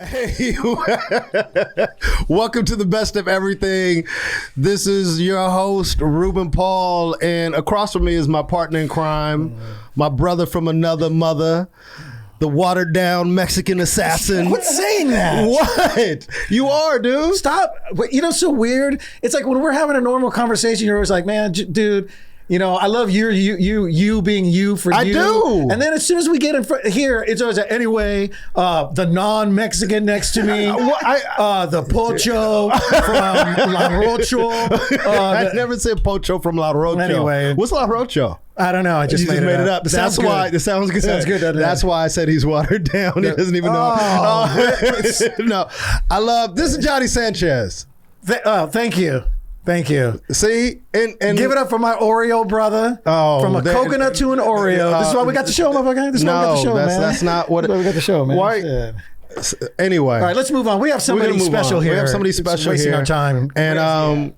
Hey, welcome to the best of everything. This is your host, Ruben Paul, and across from me is my partner in crime, my brother from another mother, the watered down Mexican assassin. Quit saying that. What? You are, dude. Stop. You know, so weird. It's like when we're having a normal conversation, you're always like, man, dude, you know, I love you being you for you. I do. And then as soon as we get in front here, it's always like, anyway, the non-Mexican next to me, the pocho from La Rocho. I never said pocho from La Rocho. Anyway. What's La Rocho? I don't know. I just made it up. That's why it sounds good. Sounds good. That's why I said he's watered down. He doesn't even know. No, I love this is Johnny Sanchez. Thank you. Thank you. See, and give it up for my Oreo brother. From a coconut to an Oreo. This is why we got the show, motherfucker. This is why we got the show, man. That's not what. This is why we got the show, man. Why? Yeah. Anyway, all right, let's move on. We have somebody special here. We have somebody special wasting here. Our time. And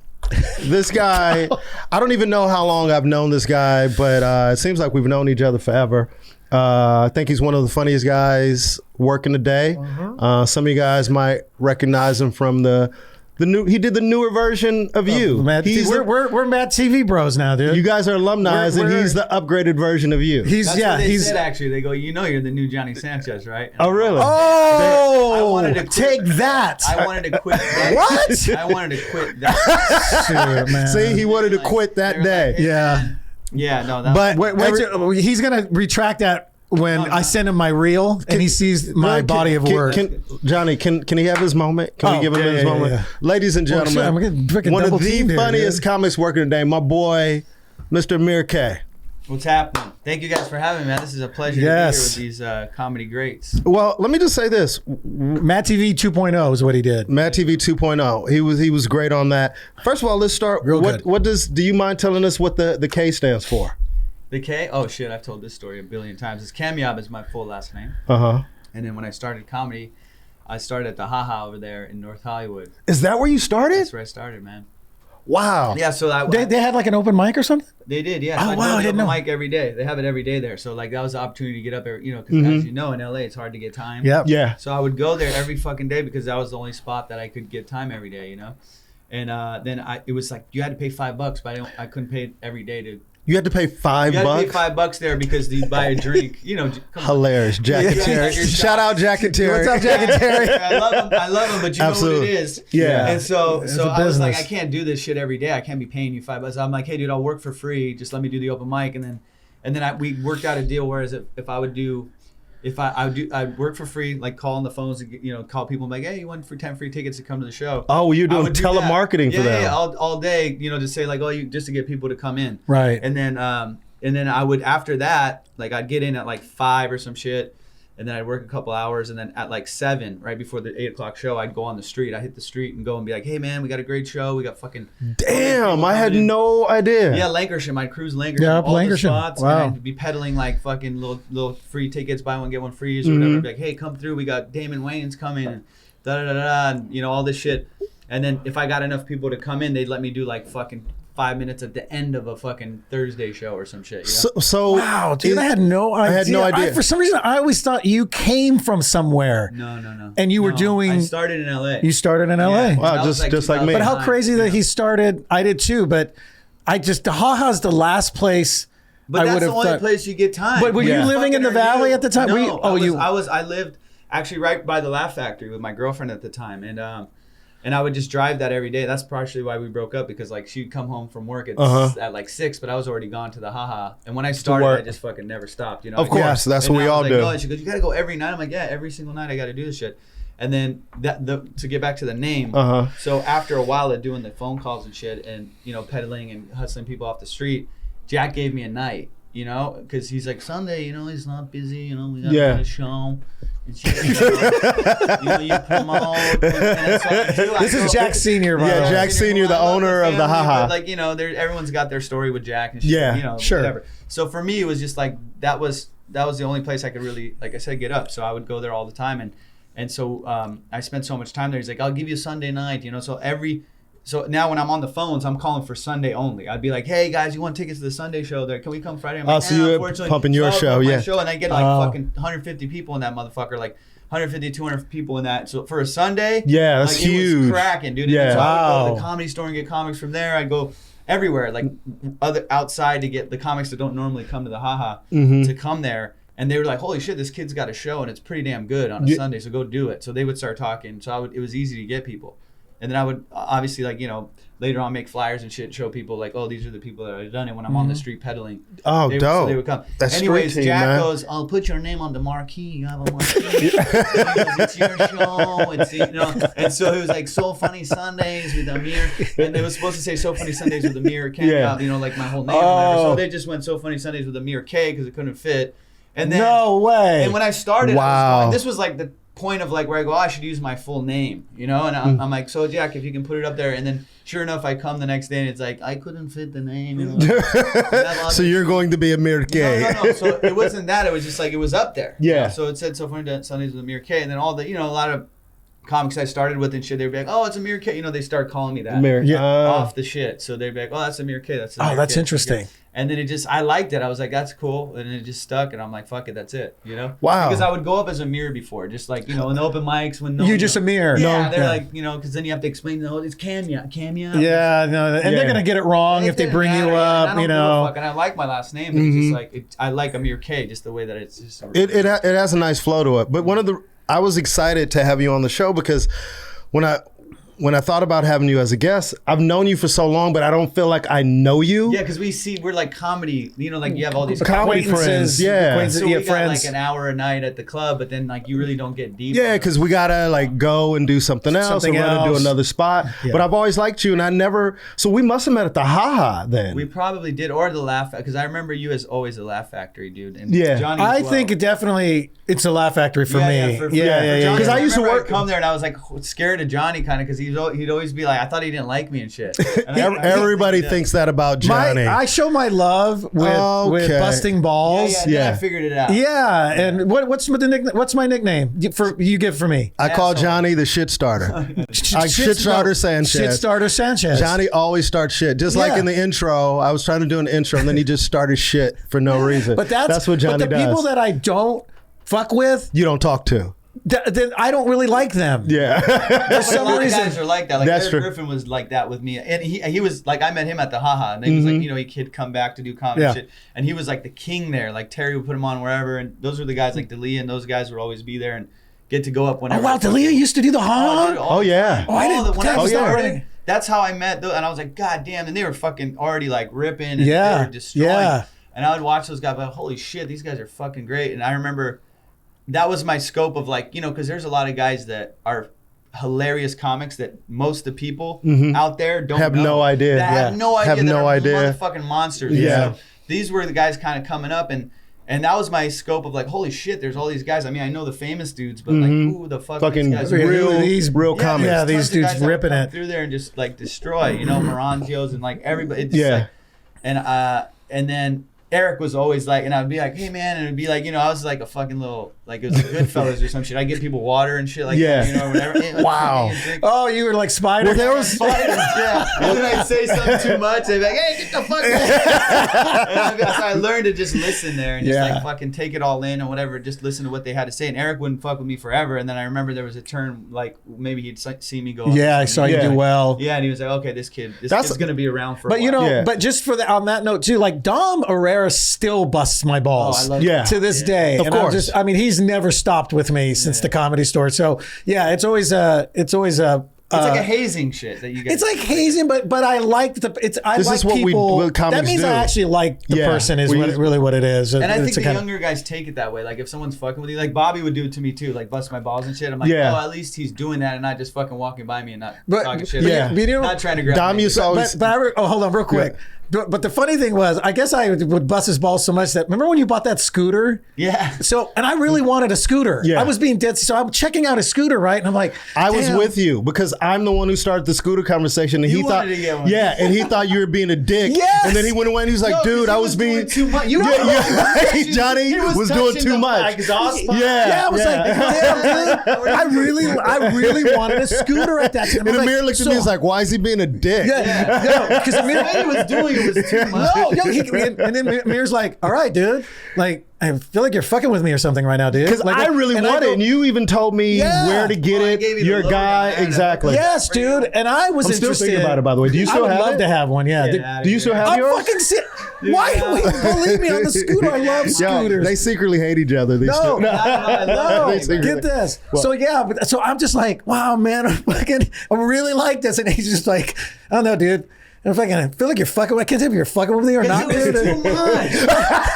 this guy, I don't even know how long I've known this guy, but it seems like we've known each other forever. I think he's one of the funniest guys working today. Some of you guys might recognize him from the new. He did the newer version of you. We're Mad TV bros now, dude. You guys are alumni, and he's the upgraded version of you. That's what they said, actually. They go, you know, you're the new Johnny Sanchez, right? And oh, really? Oh, I wanted to quit. Take that. I wanted to quit that. What? I wanted to quit that. Shit, man. See, he wanted to quit that day. Like, hey, yeah. man. Yeah, no. That But wait, he's gonna retract that when I send him my reel and he sees my body of work. Johnny, can he have his moment? Can we give him his moment? Yeah. Ladies and gentlemen, one of the funniest comics working today, my boy, Mr. Amir K. What's happening? Thank you guys for having me, man. This is a pleasure to be here with these comedy greats. Well, let me just say this. Mad TV 2.0 is what he did. Mad TV 2.0. He was great on that. First of all, let's start. Do you mind telling us what the K stands for? The K? Oh, shit. I've told this story a billion times. It's Kamyab is my full last name. Uh-huh. And then when I started comedy, I started at the Haha over there in North Hollywood. Is that where you started? That's where I started, man. Wow. Yeah, so they had like an open mic or something? They did, yeah. Oh, so wow, I didn't know. Mic every day. They have it every day there. So like that was the opportunity to get up there, you know, because as you know, in LA, it's hard to get time. Yep. Yeah. So I would go there every fucking day because that was the only spot that I could get time every day, you know? And then it was like, you had to pay $5, but I couldn't pay it every day to. You had to pay $5? You had to pay $5 there because you buy a drink, you know. Hilarious. Jack and Terry. Shout out Jack and Terry. What's up, Jack and Terry? I love them, but you know what it is. Yeah. And so I was like, I can't do this shit every day. I can't be paying you $5. I'm like, hey, dude, I'll work for free. Just let me do the open mic. And then we worked out a deal where I'd work for free, like call on the phones, and, you know, call people and be like, hey, you want 10 free tickets to come to the show? Oh, you're doing telemarketing for them. Yeah, all day, you know, to say like, just to get people to come in. Right. And then I would, after that, like I'd get in at like 5 or some shit, and then I'd work a couple hours, and then at like 7, right before the 8 o'clock show, I'd go on the street. I'd hit the street and go and be like, hey man, we got a great show. We got fucking. Damn, I had no idea. Yeah, Lancashire. I'd cruise Lancashire. Yeah, all Lancashire. The spots, wow. And I'd be peddling like fucking little free tickets, buy one get one free, or whatever. I'd be like, hey, come through. We got Damon Wayans coming, and and you know, all this shit. And then if I got enough people to come in, they'd let me do like fucking 5 minutes at the end of a fucking Thursday show or some shit. You know? So wow, dude, I had no idea. I had no idea. For some reason, I always thought you came from somewhere. No. And you were doing. I started in LA. You started in LA. Yeah. Wow, just like me. But how crazy that he started. I did too, but the Haha's the last place. But that's the only place you get time. But were you living in the valley at the time? No, I lived actually right by the Laugh Factory with my girlfriend at the time, and I would just drive that every day. That's partially why we broke up, because like she'd come home from work at like 6, but I was already gone to the Haha. And when I started, I just fucking never stopped. You know. Of course, that's what we all do. Oh, and she goes, you gotta go every night. I'm like, yeah, every single night I gotta do this shit. And then to get back to the name. So after a while of doing the phone calls and shit, and you know, peddling and hustling people off the street, Jack gave me a night. You know, because he's like, Sunday, you know, he's not busy. You know, we got a show. And shit, you know, you promote. And so this is Jack Senior, right? Yeah, Jack Senior, the owner of the Haha. Like, you know, everyone's got their story with Jack and shit. Yeah, you know, sure. Whatever. So for me, it was just like that was the only place I could really, like I said, get up. So I would go there all the time, and so I spent so much time there. He's like, I'll give you Sunday night. You know, so now when I'm on the phones, I'm calling for Sunday only. I'd be like, hey guys, you want tickets to the Sunday show there? Can we come Friday? I'm like, so you were pumping your show, yeah. And I get like fucking 150 people in that motherfucker, like 150, 200 people in that. So for a Sunday, Yeah, that's like, huge. It was cracking, dude. Yeah. And so I would go Wow. to the Comedy Store and get comics from there. I'd go everywhere, like other outside to get the comics that don't normally come to the Haha to come there. And they were like, "Holy shit, this kid's got a show and it's pretty damn good on a Sunday, so go do it." So they would start talking. So it was easy to get people. And then I would obviously, like, you know, later on make flyers and shit, show people like, "Oh, these are the people that have done it." When I'm on the street peddling, Oh, so dope. they would come. That's Anyways, street team, Jack man. goes, "I'll put your name on the marquee. You have a marquee. He goes, it's your show. It's, you know." And so it was like So Funny Sundays with Amir, and they was supposed to say So Funny Sundays with Amir K. Yeah. You know, like my whole name. Or whatever. So they just went So Funny Sundays with Amir K because it couldn't fit. And then, No way. and when I started, Wow. this was like the point of like where I go, I should use my full name, you know? And I'm like, "So Jack, if you can put it up there." And then sure enough, I come the next day and it's like, I couldn't fit the name. You know? So you're going to be Amir K. No. So it wasn't that. It was just like, it was up there. Yeah. So it said So Funny Sundays with Amir K. And then all the, you know, a lot of comics I started with and shit, they'd be like, "Oh, it's Amir K." You know, they start calling me that. Amir. Off the shit. So they'd be like, "Oh, that's Amir K. That's Amir that's K." interesting. And then I liked it. I was like, "That's cool." And it just stuck. And I'm like, "Fuck it, that's it." You know? Wow. Because I would go up as Amir before, just like, you know, in the open mics when no You're one just knows. Amir. Yeah, No. they're Yeah. like, you know, because then you have to explain, "No, it's Camia. Yeah, no, and they're gonna get it wrong if they bring you up, you know. And I like my last name. But it's just like, I like Amir K, just the way that it's just. It has a nice flow to it. But I was excited to have you on the show because when I thought about having you as a guest, I've known you for so long, but I don't feel like I know you. Yeah, because we're like comedy, you know, like you have all these Comedy Acquaintances, friends, yeah. acquaintances, So we got friends. like an hour a night at the club, but then like you really don't get deep. Yeah, because we gotta like go and do something else Something and run and do else. another spot. But I've always liked you, and I never. So we must have met at the Haha then. We probably did, or the Laugh, because I remember you as always the Laugh Factory, dude. And Yeah. Johnny as I well. think definitely it's a Laugh Factory for me. for Yeah. Johnny. 'Cause I used to remember work- I'd come there and I was like scared of Johnny kind of because he'd always be like, I thought he didn't like me and shit. And Everybody thinks that about Johnny. I show my love with busting balls. Yeah, I figured it out. Yeah, and what's my nickname you give for me? I call Asshole. Johnny the shit starter. Shit starter Sanchez. Shit starter Sanchez. Johnny always starts shit. Just like Yeah. in the intro, I was trying to do an intro and then he just started shit for no reason. But that's what Johnny But the does. people that I don't fuck with, you don't talk to. then I don't really like them. Yeah. But some a lot reason- of guys are like that. Like That's Eric true. Griffin was like that with me, and he was like, I met him at the Haha, and he was like, you know, he'd come back to do comedy Yeah. shit, and he was like the king there. Like Terry would put him on wherever, and those were the guys like D'Elia, and those guys would always be there and get to go up Oh whenever. wow, D'Elia used to do the dude, huh? all the yeah. time. Oh, I All didn't- the- when I that was started, already- that's how I met those, and I was like, God damn, and they were fucking already like ripping, and Yeah. they were destroying. Yeah. And I would watch those guys, but holy shit, these guys are fucking great. And I remember that was my scope of like, you know, because there's a lot of guys that are hilarious comics that most of the people out there don't Have know. no idea. That have Yeah. no idea. Have that no are idea. Motherfucking monsters. Yeah. So these were the guys kind of coming up, and that was my scope of like, holy shit, there's all these guys. I mean, I know the famous dudes, but like, who the fuck are Fucking these guys? real, These- real Yeah, comics. Yeah, there's these tons of dudes guys that would ripping come it. through there and just like destroy, you know, Morangios and like everybody. It's just Yeah. like, and then Eric was always like, and I'd be like, hey man, and it'd be like, you know, I was like a fucking little, like it was Goodfellas or some shit. I get people water and shit like Yeah. that, you know, or whatever. Hey, Wow. Oh, you were like Spider. Well, there was Spiders, yeah. And then I'd say something too much. They'd be like, hey, get the fuck out. So I learned to just listen there and just Yeah. like fucking take it all in or whatever. Just listen to what they had to say. And Eric wouldn't fuck with me forever. And then I remember there was a turn, like maybe he'd see me go. Yeah, I saw you Yeah. do well. Yeah, and he was like, okay, this kid's going to be around for a But you while. know, Yeah. but just for on that note too, like Dom Herrera still busts my balls. Oh, I love Yeah. to this day. Of And I'm course. I mean, he's never stopped with me since the Comedy Store. So yeah, it's always a. It's like a hazing shit that you guys. It's like hazing, but I like the. I This like is what people. what comics that means do. I actually like the Yeah. person. Is We- really what it is. And I think It's a the kind younger guys take it that way. Like if someone's fucking with you, like Bobby would do it to me too, like bust my balls and shit. I'm like, Yeah. oh, at least he's doing that and not just fucking walking by me and not But- talking shit. yeah. but you know- not trying to grab Dom me. used to always. hold on, real quick. But the funny thing was, I guess I would bust his balls so much that remember when you bought that scooter? Yeah. So, and I really wanted a scooter. Yeah. I was being dead. So I'm checking out a scooter, right? And I'm like, I was damn. with you because I'm the one who started the scooter conversation, and You he thought, wanted to get one. yeah, and he thought you were being a dick. Yes! And then he went away and he was like, No, dude, I he was being doing too much. You yeah, know, yeah, Johnny he was doing touching too the much. exhaust pipe. Yeah, I was like, damn, dude, I really wanted a scooter at that time. And I was Amir like, looked at so- me and was like, why is he being a dick? Yeah, because Amir What he was doing was too much. No, and then Amir's like, all right, dude. Like, I feel like you're fucking with me or something right now, dude. Because like, I really want it, and you even told me where to get it. You're a guy, exactly. Yes, dude. And I was interested. I'm still thinking about it, by the way. Do you still have it? I would love to have one, yeah. Do you still have yours? I'm fucking Why? Believe me, on the scooter, I love scooters. They secretly hate each other. No. Get this. So so I'm just like, wow, man, I really like this. And he's just like, I don't know, dude. I feel like you're fucking. I can't tell if you're fucking with me or not. It's too much.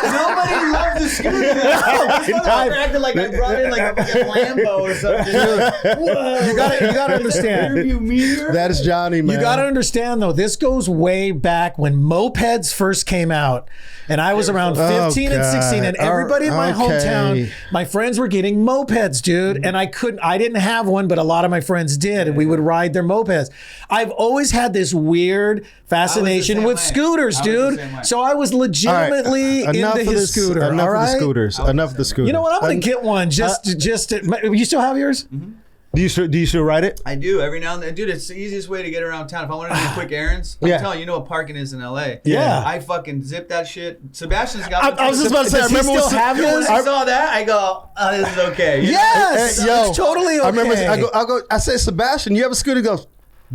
Nobody loves the scooter. This motherfucker acted like I brought in like a fucking Lambo or something. Whoa. You gotta understand. That is Johnny, man. You gotta understand though. This goes way back when mopeds first came out, and I was around 15 and 16, and everybody in my hometown, my friends were getting mopeds, dude, and I didn't have one, but a lot of my friends did, and we would ride their mopeds. I've always had this weird fascination with scooters, dude. So I was legitimately into his scooter. Enough of the scooters. Enough of the scooters. You know what? I'm gonna get one. You still have yours? Mm-hmm. Do you still ride it? I do every now and then, dude. It's the easiest way to get around town. If I want to do quick errands, I'm telling you, know what parking is in LA. Yeah, I fucking zip that shit. Sebastian's got. I was just about to say. I remember when I saw that. I go, oh, this is okay. Yes, it's totally okay. I remember. I say, Sebastian, you have a scooter? He goes,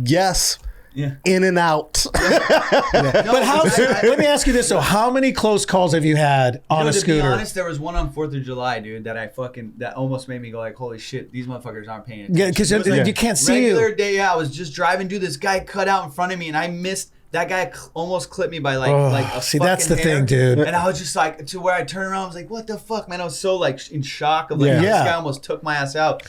yes. Yeah. In and out. But let me ask you this: so, how many close calls have you had on a scooter? To be honest, there was one on 4th of July, dude, that almost made me go like, "Holy shit, these motherfuckers aren't paying attention." Yeah, because you can't see you. Regular day, I was just driving, dude. This guy cut out in front of me, and I missed. That guy almost clipped me by like a see, that's the hair. thing, dude. And I was just like, to where I turned around, I was like, "What the fuck, man?" I was so like in shock of like this guy almost took my ass out.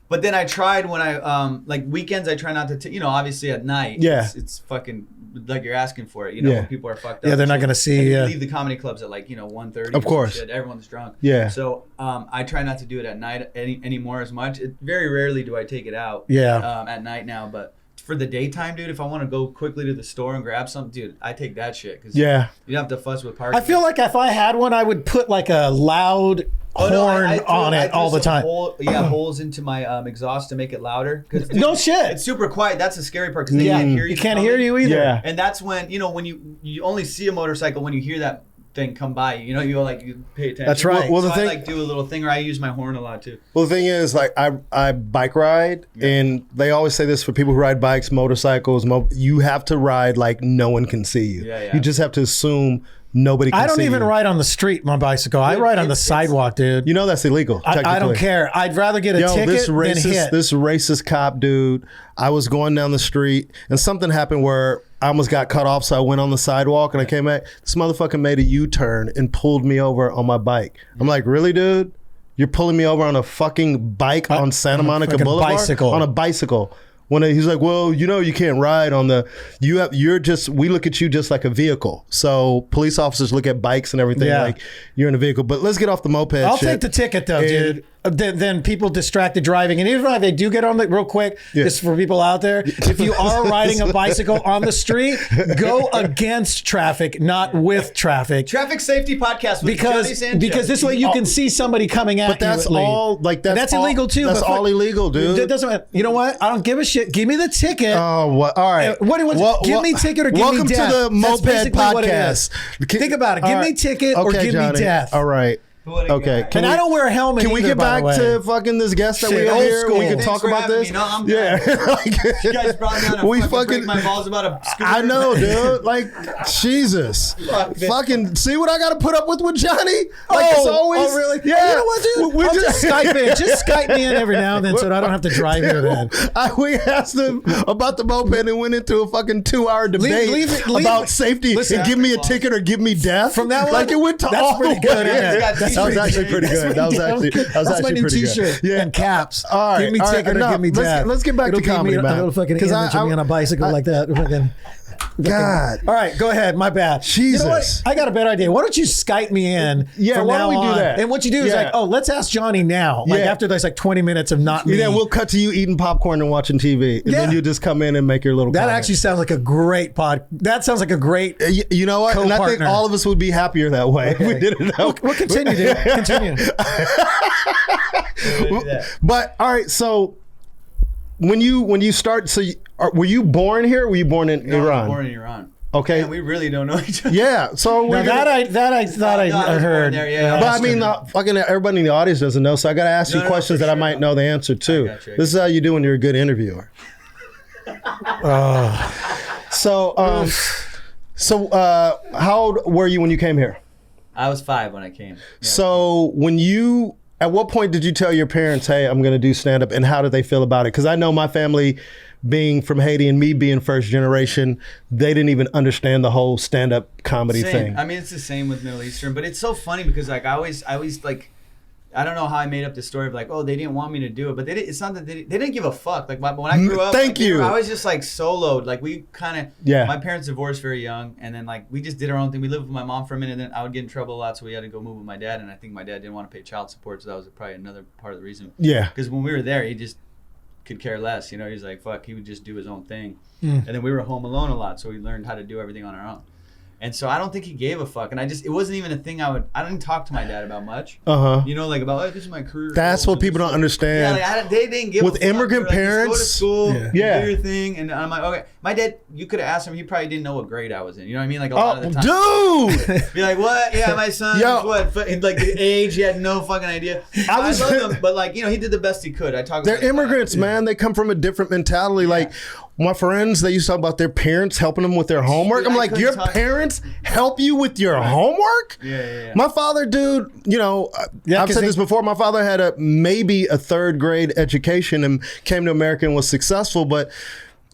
But then I tried when I like weekends. I try not to, obviously at night. Yeah, it's fucking like you're asking for it. When people are fucked up. Yeah, they're not gonna see. You leave the comedy clubs at like 1:30. Of course, shit. Everyone's drunk. Yeah. So I try not to do it at night anymore as much. Very rarely do I take it out. Yeah. At night now, but for the daytime, dude, if I want to go quickly to the store and grab something, dude, I take that shit because you don't have to fuss with parking. I feel like if I had one, I would put like a loud horn on it all the time. Holes into my exhaust to make it louder. No shit. It's super quiet. That's the scary part because they can't hear you. You can't hear you either. Yeah. And that's when when you only see a motorcycle when you hear that thing come by. You pay attention. That's right. Well, I do a little thing, or I use my horn a lot too. Well, the thing is, like, I bike ride, and they always say this for people who ride bikes, motorcycles. You have to ride like no one can see you. You just have to assume nobody can see you. I don't even ride on the street, my bicycle. I ride on the sidewalk, dude. You know that's illegal. I don't care. I'd rather get a ticket than hit. This racist cop dude, I was going down the street, and something happened where I almost got cut off, so I went on the sidewalk, and I came back. This motherfucker made a U-turn and pulled me over on my bike. I'm like, really, dude? You're pulling me over on a fucking bike on Santa Monica Boulevard? On a bicycle. When he's like, well, you can't ride on the, we look at you just like a vehicle. So police officers look at bikes and everything like you're in a vehicle. But let's get off the moped I'll shit. take the ticket though, dude. Then people distracted driving. And even if they do get on the, real quick, just for people out there, if you are riding a bicycle on the street, go against traffic, not with traffic. Traffic Safety Podcast with Johnny Sanchez. Because this way you can see somebody coming at you. But that's all, that's illegal too. That's all illegal, dude. It doesn't, you know what? I don't give a shit. Give me the ticket. Oh, what? All right. What do you want? Give me ticket or give me death. Welcome to the Moped Podcast. Think about it. Give me ticket or give me death. All right. Okay. And I don't wear a helmet. Can we get back to fucking this guest that we have here? We can talk about this. I'm you guys brought me on a break my balls about a scooter. I know, dude. Like, Jesus. Fucking see what I got to put up with Johnny? Like, it's always. Oh, really? Yeah. You know what, dude? We'll just Skype in. Just Skype me in every now and then so that I don't have to drive here then. We asked him about the moped and went into a fucking 2-hour debate about safety and give me a ticket or give me death. From that one, like it went to all pretty good. That was actually pretty good. That was That's my new T-shirt. Yeah, and caps. All right, give me ticket or give me death. Let's get back to comedy, man. Because I'm on a bicycle like that. God. All right, go ahead. My bad. Jesus. You know what? I got a better idea. Why don't you Skype me in? Yeah, why don't we do that? And what you do is like, let's ask Johnny now. Like after there's like 20 minutes of not me. Yeah, we'll cut to you eating popcorn and watching TV. And then you just come in and make your little That actually sounds like a great pod. That sounds like a great You know what? And I think all of us would be happier that way if we did it that way. We'll continue, dude. Continue. But, all right, so when you start, were you born here or were you born in Iran? I was born in Iran. Okay. Man, we really don't know each other. Yeah. So Now I thought I heard. There, yeah. But I mean, fucking everybody in the audience doesn't know, so I got to ask you questions that I might know the answer to. This is how you do when you're a good interviewer. So how old were you when you came here? I was 5 when I came. Yeah. So at what point did you tell your parents, hey, I'm going to do stand-up, and how did they feel about it? Because I know my family, being from Haiti and me being first generation, they didn't even understand the whole stand-up comedy thing. I mean, it's the same with Middle Eastern, but it's so funny because like I always like, I don't know how I made up the story of like, oh, they didn't want me to do it, but it's not that they didn't give a fuck. Like when I grew up, I was just like soloed. Like we kind of, my parents divorced very young, and then like we just did our own thing. We lived with my mom for a minute, and then I would get in trouble a lot, so we had to go move with my dad. And I think my dad didn't want to pay child support, so that was probably another part of the reason. Yeah. Because when we were there, he just could care less. You know, he's like, fuck, he would just do his own thing. And then we were home alone a lot, so we learned how to do everything on our own. And so I don't think he gave a fuck. And it wasn't even a thing I didn't talk to my dad about much. You know, like about, oh, this is my career. That's what people don't understand. Yeah, like they didn't give a fuck. With immigrant parents. Just go to school, do your thing. And I'm like, okay. My dad, you could have asked him, he probably didn't know what grade I was in. You know what I mean? Like a lot of the time. Dude! Be like, what? Yeah, my son is what? Like the age, he had no fucking idea. I love him, but like, you know, he did the best he could. They're immigrants, man. They come from a different mentality. Like, my friends, they used to talk about their parents helping them with their homework. Dude, I'm like, your parents help you with your homework? Yeah. My father, dude, you know, I've said this before. My father had maybe a 3rd grade education and came to America and was successful, but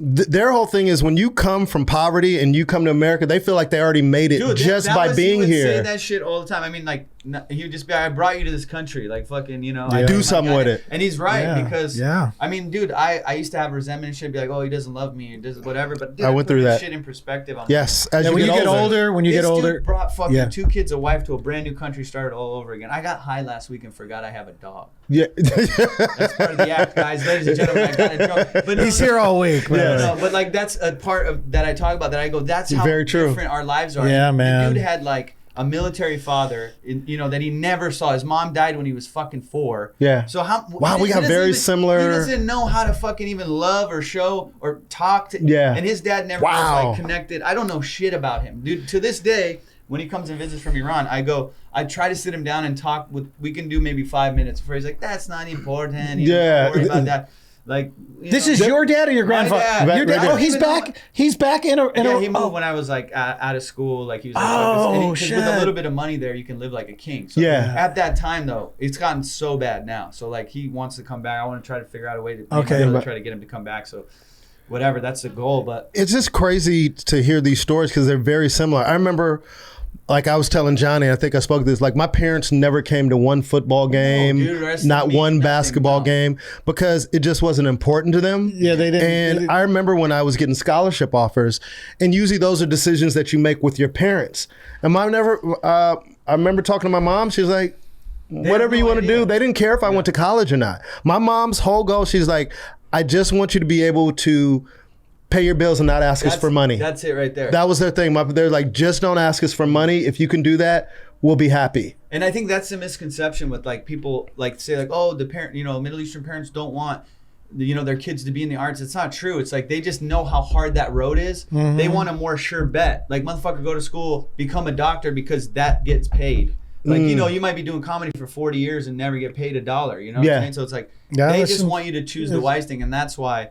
their whole thing is when you come from poverty and you come to America, they feel like they already made it by being here. He would say that shit all the time. I mean, like, he would just be, I brought you to this country. Like, fucking, you know. Do something with it. And he's right because, I mean, dude, I used to have resentment and shit. Be like, oh, he doesn't love me. Or does whatever. But dude, I went through that shit in perspective. As when you get older. This dude brought fucking 2 kids, a wife to a brand new country, started all over again. I got high last week and forgot I have a dog. Yeah. That's part of the act, guys. Ladies and gentlemen, I got a drunk. But he's here all week. But like that's a part of that I talk about that I go, that's how different our lives are. Yeah, man. The dude had like a military father, you know, that he never saw. His mom died when he was fucking 4. Yeah. So we got very similar. He doesn't know how to fucking even love or show or talk to. Yeah. And his dad never was like connected. I don't know shit about him, dude. To this day, when he comes and visits from Iran, I try to sit him down and talk we can do maybe 5 minutes before he's like, that's not important. Don't worry about that. Like, this is your dad or your grandfather? Dad. Your dad. Oh, he's back. He's back in a. He moved when I was like out of school. Like he was. Like, shit. With a little bit of money there, you can live like a king. So at that time though, it's gotten so bad now. So like he wants to come back. I want to try to figure out a way to try to get him to come back. So whatever, that's the goal. But it's just crazy to hear these stories because they're very similar. I remember. Like I was telling Johnny, I think I spoke this, like my parents never came to one football game, not one basketball game, because it just wasn't important to them. Yeah, they didn't. And I remember when I was getting scholarship offers, and usually those are decisions that you make with your parents. And I remember talking to my mom, she was like, whatever you want to do. They didn't care if I went to college or not. My mom's whole goal, she's like, I just want you to be able to pay your bills and not ask us for money. That's it right there. That was their thing. They're like, just don't ask us for money. If you can do that, we'll be happy. And I think that's the misconception with like people like say like, oh, the parent, you know, Middle Eastern parents don't want, you know, their kids to be in the arts. It's not true. It's like they just know how hard that road is. They want a more sure bet. Like, motherfucker, go to school, become a doctor because that gets paid. Like, you know, you might be doing comedy for 40 years and never get paid $1. You know what I'm saying? So it's like they just want you to choose the wise thing, and that's why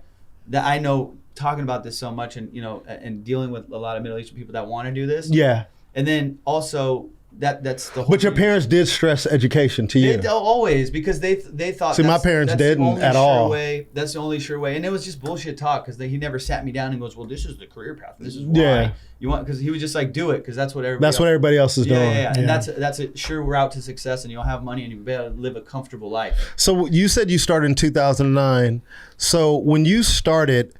that I know. Talking about this so much and, you know, and dealing with a lot of Middle Eastern people that want to do this. Yeah. And then also that's the whole But your parents did stress education to you. They always, because they thought. See, my parents didn't at all. That's the only sure way. And it was just bullshit talk because he never sat me down and goes, well, this is the career path. This is why you want, because he was just like, do it because that's what everybody else is doing. Yeah. And that's a sure route to success, and you'll have money and you'll be able to live a comfortable life. So you said you started in 2009. So when you started,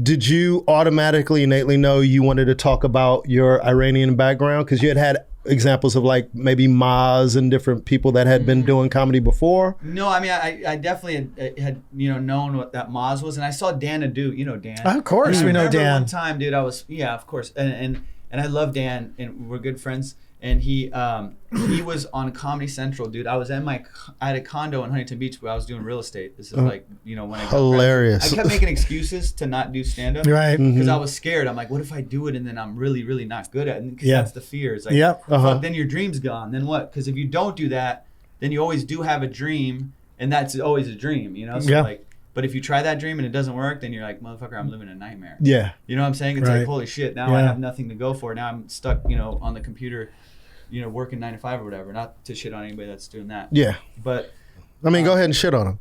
did you automatically, innately know you wanted to talk about your Iranian background? Because you had examples of like maybe Maz and different people that had been doing comedy before. No, I mean, I definitely had you know, known what that Maz was. And I saw Dan Adu, you know Dan. Of course, we know Dan. One time, dude, of course. And I love Dan, and we're good friends. And he was on Comedy Central, dude. I was at I had a condo in Huntington Beach where I was doing real estate. This is like, you know, when I got hilarious. I kept making excuses to not do stand-up. Right. Because I was scared. I'm like, what if I do it and then I'm really, really not good at it? Because that's the fear. It's like, fuck, then your dream's gone. Then what? Because if you don't do that, then you always do have a dream, and that's always a dream, you know? So like, but if you try that dream and it doesn't work, then you're like, motherfucker, I'm living a nightmare. Yeah. You know what I'm saying? It's like, holy shit, now I have nothing to go for. Now I'm stuck, you know, on the computer, you know, working 9 to 5 or whatever. Not to shit on anybody that's doing that. Yeah. But I mean, go ahead and shit on him.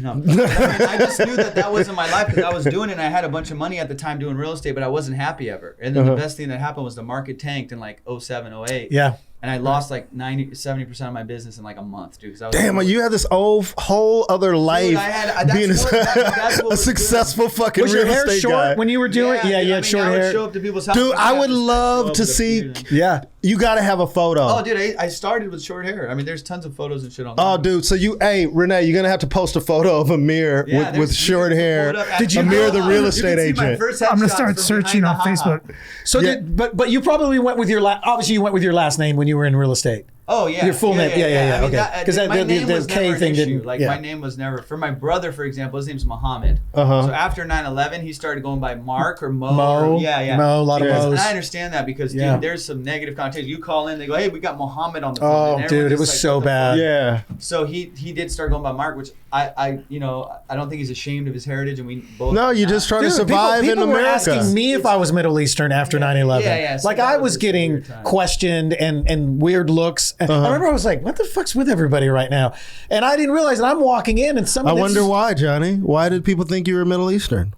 No. I just knew that wasn't my life because I was doing it and I had a bunch of money at the time doing real estate, but I wasn't happy ever. And then the best thing that happened was the market tanked in like 07, 08. Yeah. And I lost like 70% of my business in like a month, dude. Damn, you had this whole other life, dude, being a successful fucking was real your hair estate short guy. when you were doing it? Yeah, you had short hair. I would show up to people's houses. Dude, I would love to see. Yeah. You got to have a photo. Oh, dude, I started with short hair. I mean, there's tons of photos and shit on. Oh, dude. So hey, Renee, you're gonna have to post a photo of Amir with short hair. Did you Amir, the real estate agent? I'm gonna start searching on Facebook. So, but you probably went with your obviously you went with your last name when you were in real estate. Oh yeah, your full name. Yeah. Okay. Because the K thing didn't. Like my name was never. For my brother, for example, his name's Muhammad. So after 9/11, he started going by Mark or Mo. Mo. A lot of Mo's. And I understand that because dude, there's some negative connotation. You call in, they go, "Hey, we got Muhammad on the phone." Oh, dude, it was like, so bad. Yeah. So he did start going by Mark, which I don't think he's ashamed of his heritage, and we both. No, you're just trying to survive in America. People were asking me if I was Middle Eastern after 9/11. Yeah. So like I was getting questioned and weird looks. I remember I was like, what the fuck's with everybody right now? And I didn't realize that I'm walking in and I wonder why, Johnny. Why did people think you were Middle Eastern?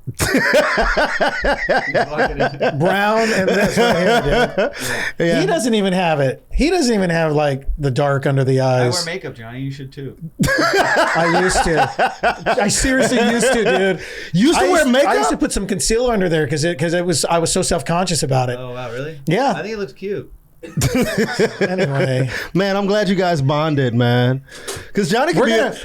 Brown and this right here, dude. Yeah. He doesn't even have it. He doesn't even have like the dark under the eyes. I wear makeup, Johnny. You should too. I used to. I seriously used to, dude. Used to wear makeup? I used to put some concealer under there because I was so self-conscious about it. Oh wow, really? Yeah. I think it looks cute. Anyway, man, I'm glad you guys bonded, man. Because Johnny can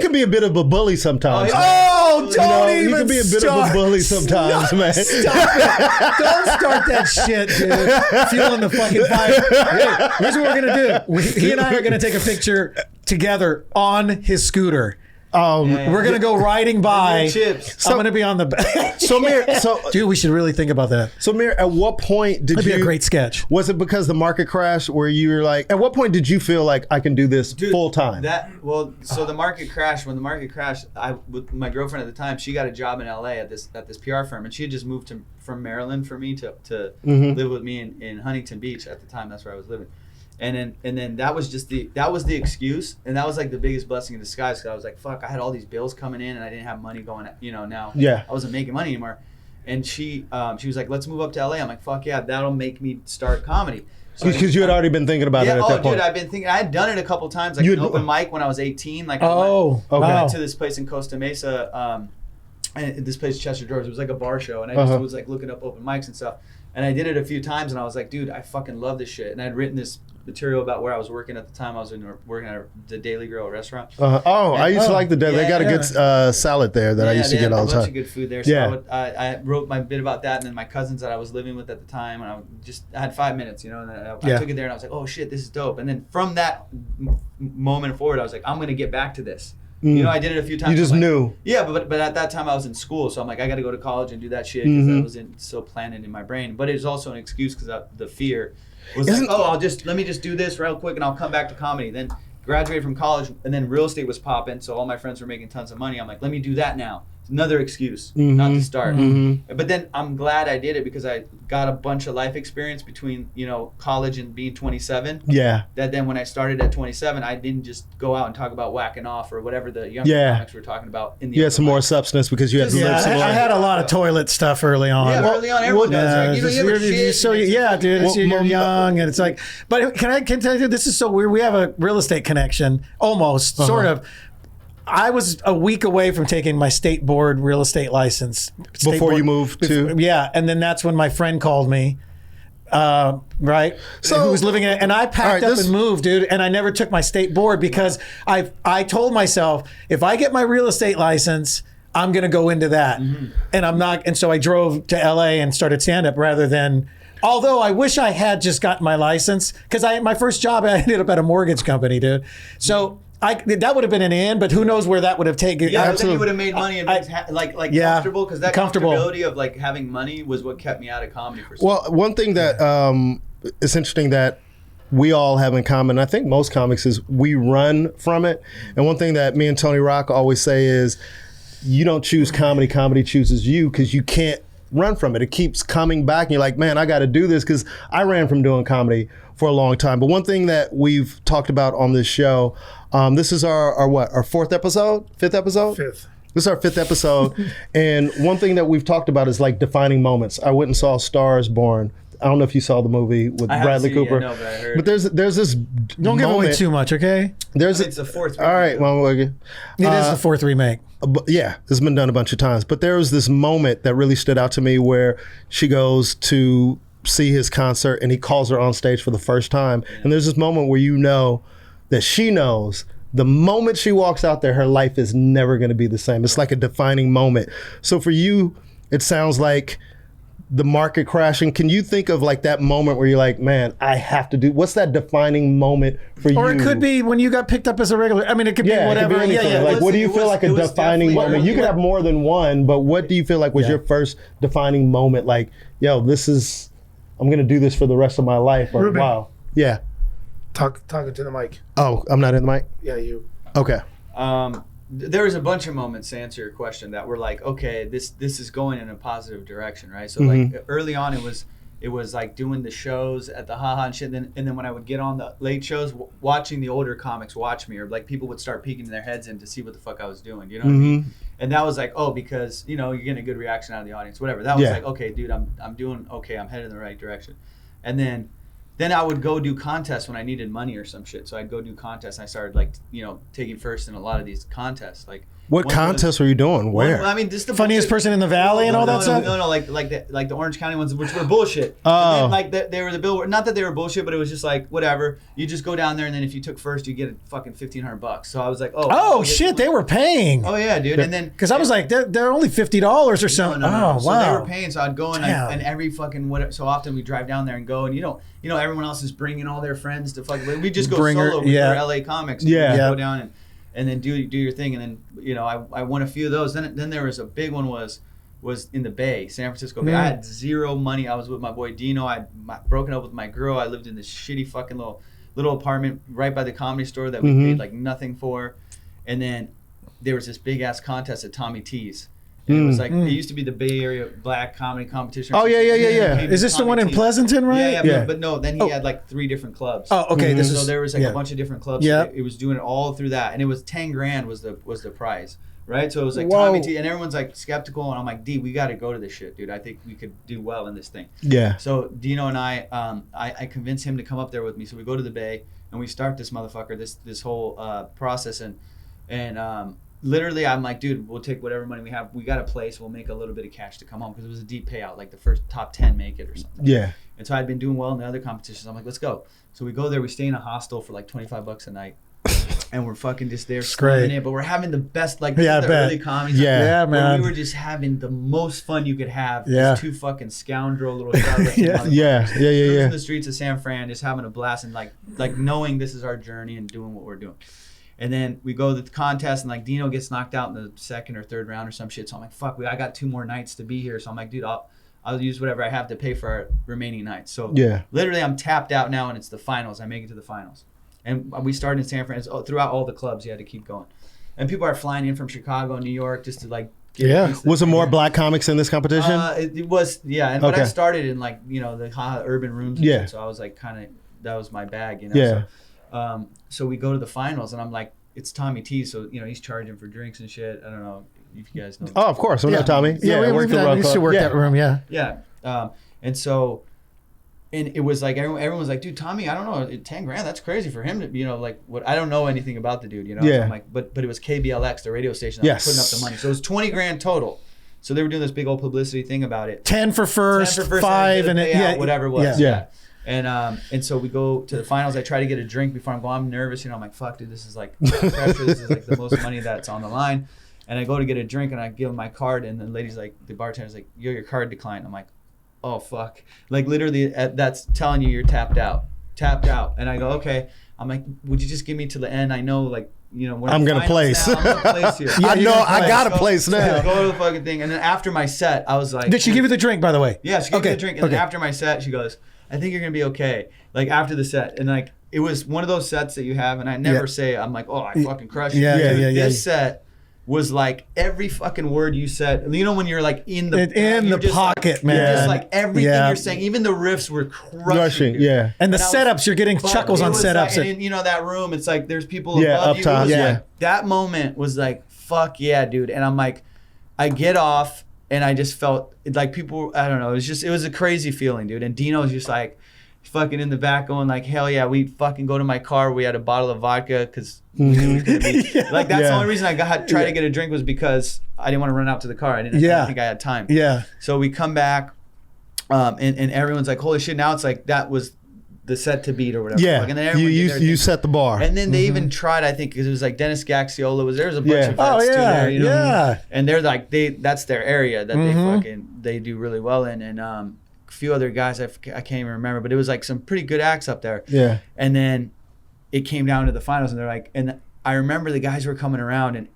can be a bit of a bully sometimes. Don't even. He can be a bit of a bully sometimes, man. Stop it! Don't start that shit, dude. Fueling the fucking fire. Hey, here's what we're gonna do. He and I are gonna take a picture together on his scooter. We're gonna go riding by. Chips. I'm gonna be on the back. So Mir, dude, we should really think about that. So Mir, at what point did That'd be a great sketch. Was it because the market crashed where you were like? At what point did you feel like I can do this full time? So the market crashed. When the market crashed, with my girlfriend at the time, she got a job in LA at this PR firm, and she had just moved from Maryland for me to live with me in Huntington Beach at the time. That's where I was living. And then that was the excuse, and that was like the biggest blessing in disguise, because I was like, fuck, I had all these bills coming in and I didn't have money going, now I wasn't making money anymore. And she was like, let's move up to LA. I'm like, fuck yeah, that'll make me start comedy. Because you had already been thinking about it at that point. Dude, I've been thinking. I had done it a couple times, like an open mic when I was 18. Like I went to this place in Costa Mesa, and this place Chester George. It was like a bar show, and I just was like looking up open mics and stuff. And I did it a few times, and I was like, dude, I fucking love this shit. And I'd written this material about where I was working at the time. I was working at the Daily Grill restaurant. I used to like the Daily. They got a good salad there that I used to get all the time. A bunch of good food there. So I wrote my bit about that, and then my cousins that I was living with at the time, and I had 5 minutes, and I took it there, and I was like, oh shit, this is dope. And then from that moment forward, I was like, I'm gonna get back to this. I did it a few times. You just knew. Yeah, but at that time I was in school, so I'm like, I got to go to college and do that shit because that wasn't so planted in my brain. But it was also an excuse because the fear was let me just do this real quick and I'll come back to comedy. Then graduated from college, and then real estate was popping, so all my friends were making tons of money. I'm like, let me do that now. Another excuse not to start. But then I'm glad I did it because I got a bunch of life experience between college and being 27. Yeah. That then when I started at 27, I didn't just go out and talk about whacking off or whatever the younger comics were talking about. You had some more substance because you had to live some life. I had a lot of toilet stuff early on. Yeah, early on everyone does. Right? You're young, and it's like. But can I tell you, this is so weird. We have a real estate connection, almost, sort of. I was a week away from taking my state board real estate license. Before you moved to? Yeah, and then that's when my friend called me, right? So, who was living in it, and I packed up and moved, dude, and I never took my state board because I told myself, if I get my real estate license, I'm going to go into that, and I'm not, and so I drove to LA and started stand-up rather than Although I wish I had just gotten my license, because my first job I ended up at a mortgage company, dude. So that would have been an in, but who knows where that would have taken. Yeah, but then you would have made money and comfortable, because that comfortability of like having money was what kept me out of comedy for so long. Well, one thing that is interesting that we all have in common, I think most comics, is we run from it. And one thing that me and Tony Rock always say is, you don't choose comedy, comedy chooses you, because you can't run from it. It keeps coming back and you're like, man, I got to do this, because I ran from doing comedy for a long time. But one thing that we've talked about on this show, this is our fifth episode? Fifth. This is our fifth episode. And one thing that we've talked about is like defining moments. I went and saw Star is Born. I don't know if you saw the movie with Bradley Cooper. It, no, but I heard. But there's this Don't give away too much, okay? It's the fourth remake. All right, well, it is the fourth remake. Yeah, it's been done a bunch of times. But there was this moment that really stood out to me where she goes to see his concert and he calls her on stage for the first time. Yeah. And there's this moment where you know that she knows the moment she walks out there, her life is never going to be the same. It's like a defining moment. So for you, it sounds like the market crashing. Can you think of like that moment where you're like, man, I have to do, what's that defining moment for you? Or it could be when you got picked up as a regular. I mean, it could be whatever. It could be anything. Like, what do you feel like a defining moment? You could have more than one, but what do you feel like was your first defining moment? Like, yo, I'm going to do this for the rest of my life. Or, Ruben. Wow. Yeah. Talking to the mic. Oh, I'm not in the mic? Yeah, you. Okay. There was a bunch of moments, to answer your question, that were like, okay, this is going in a positive direction, right? So like early on, it was like doing the shows at the haha and shit, and then when I would get on the late shows, watching the older comics watch me, or like people would start peeking their heads in to see what the fuck I was doing, you know what I mean? And that was like, oh, because you're getting a good reaction out of the audience, whatever. That was like, okay, dude, I'm doing okay, I'm headed in the right direction. And then I would go do contests when I needed money or some shit. So I'd go do contests. And I started like, taking first in a lot of these contests. Like, what contests were you doing? Where? I mean, just the funniest person in the valley and all that stuff. No, like the Orange County ones, which were bullshit. Oh, then, like they were the bill. Not that they were bullshit, but it was just like whatever. You just go down there, and then if you took first, you get fucking $1,500. So I was like, oh shit, they were paying. Oh yeah, dude. And then because I was like, they're only $50 or something. No. Oh so wow. they were paying. So I'd go and every fucking whatever. So often we drive down there and go, and everyone else is bringing all their friends to fucking. We just go solo. We were LA comics. Yeah. Go down and then do your thing, and then I won a few of those. Then there was a big one was in the Bay, San Francisco Bay. I had zero money. I was with my boy Dino. I'd broken up with my girl. I lived in this shitty fucking little apartment right by the Comedy Store that we paid like nothing for. And then there was this big ass contest at Tommy T's. And it was like, it used to be the Bay Area Black Comedy Competition. Oh, yeah. Is this the one in Pleasanton, right? Yeah. But no, then he had like 3 different clubs. Oh, okay. So there was like a bunch of different clubs. Yeah. So it was doing it all through that. And it was $10,000 was the prize, right? So it was like Whoa. Tommy T, and everyone's like skeptical. And I'm like, D, we got to go to this shit, dude. I think we could do well in this thing. Yeah. So Dino and I convinced him to come up there with me. So we go to the Bay and we start this motherfucker, this whole process. And literally, I'm like, dude, we'll take whatever money we have. We got a place. We'll make a little bit of cash to come home, because it was a deep payout, like the first top 10 make it or something. Yeah. And so I'd been doing well in the other competitions. I'm like, let's go. So we go there. We stay in a hostel for like $25 a night. And we're fucking just there slamming it. But we're having the best, like, the early comedy. Yeah, man. We were just having the most fun you could have. Yeah. These 2 fucking scoundrel little Starbucks. Yeah. In the streets of San Fran, just having a blast, and like knowing this is our journey and doing what we're doing. And then we go to the contest, and like Dino gets knocked out in the 2nd or 3rd round or some shit. So I'm like, fuck, I got 2 more nights to be here. So I'm like, dude, I'll use whatever I have to pay for our remaining nights. So literally I'm tapped out now, and it's the finals. I make it to the finals. And we started in San Francisco. Throughout all the clubs, you had to keep going. And people are flying in from Chicago and New York just to like get a piece of Was there more black comics in this competition? It was, but I started in like, the urban rooms and shit, so I was like that was my bag, Yeah. So we go to the finals, and I'm like, it's Tommy T, so he's charging for drinks and shit. I don't know if you guys know. Oh, of course. We know Tommy. Yeah, we used to work that room. Yeah. Yeah. And so, and it was like everyone was like, dude, Tommy, I don't know, $10,000, that's crazy for him to, like, what, I don't know anything about the dude, Yeah. So I'm like, but it was KBLX, the radio station, that was putting up the money. So it was $20,000 total. So they were doing this big old publicity thing about it. 10 for first, 5, and whatever it was. Yeah. And so we go to the finals. I try to get a drink before I'm going. I'm nervous, I'm like, fuck, dude, this is like pressure. This is like the most money that's on the line. And I go to get a drink, and I give him my card, and the lady's like, the bartender's like, your card declined. I'm like, oh fuck, like literally that's telling you you're tapped out. And I go, okay. I'm like, would you just give me to the end? I know, like, you know, I'm gonna place. Now, I'm gonna place here. I know I got a place now. Go to the fucking thing. And then after my set, I was like, did she give you the drink, by the way? Yeah, she gave me the drink. And then after my set, she goes, I think you're gonna be okay. Like after the set, and like it was one of those sets that you have, and I never say I'm like, oh, I fucking crushed it. This set was like every fucking word you said. You know when you're like in the pocket, like, man. You're just like everything you're saying, even the riffs were crushing. Yeah. And the setups, you're getting chuckles on setups. Like, and you know that room, it's like there's people above you. Top, like, that moment was like, fuck yeah, dude. And I'm like, I get off and I just felt like people, I don't know, it was a crazy feeling, dude. And Dino's just like fucking in the back going like, hell yeah, we fucking go to my car. We had a bottle of vodka because like that's the only reason I tried to get a drink was because I didn't want to run out to the car. I didn't think I had time. Yeah. So we come back and everyone's like, holy shit, now it's like that was the set to beat or whatever. Yeah, and then you set the bar. And then they even tried, I think, because it was like Dennis Gaxiola there was a bunch of vets too there, you know? Yeah. And they're like that's their area that they do really well in, and a few other guys I can't even remember, but it was like some pretty good acts up there. Yeah. And then it came down to the finals, and they're like, and I remember the guys were coming around, and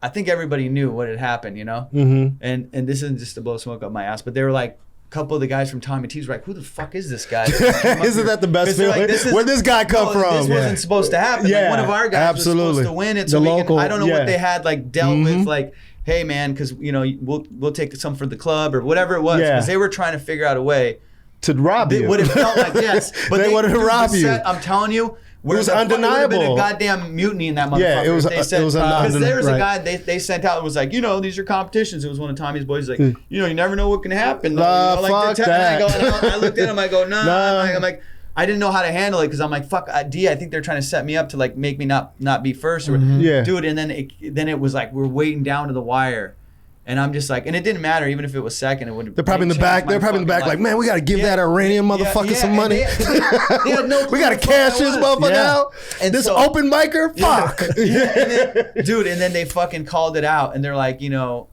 I think everybody knew what had happened, you know. And this isn't just to blow smoke up my ass, but they were like, couple of the guys from Tommy T's were like, who the fuck is this guy? Isn't that the best feeling? Like, where'd this guy come from? This wasn't supposed to happen. Like, one of our guys was supposed to win it. So I don't know what they had like dealt with, like, hey man, because you know we'll take some for the club or whatever it was, because they were trying to figure out a way to rob you. What it felt like, yes, but they wanted to rob you. I'm telling you. It was undeniable. There would have been a goddamn mutiny in that motherfucker. Yeah, it was. Because there was a guy they sent out. It was like, you know, these are competitions. It was one of Tommy's boys. Like, you know, you never know what can happen. Fuck that. I looked at him. I go, nah. I'm like, I didn't know how to handle it because I'm like, fuck, D. I think they're trying to set me up to like make me not be first or do it. And then it was like we're waiting down to the wire. And I'm just like, and it didn't matter even if it was second. It would. They're probably in the back. They're probably in the back, like, man, we got to give that Iranian motherfucker some money. They had no we got to cash this motherfucker out. And this open micer, fuck. Dude, and then they fucking called it out, and they're like, you know,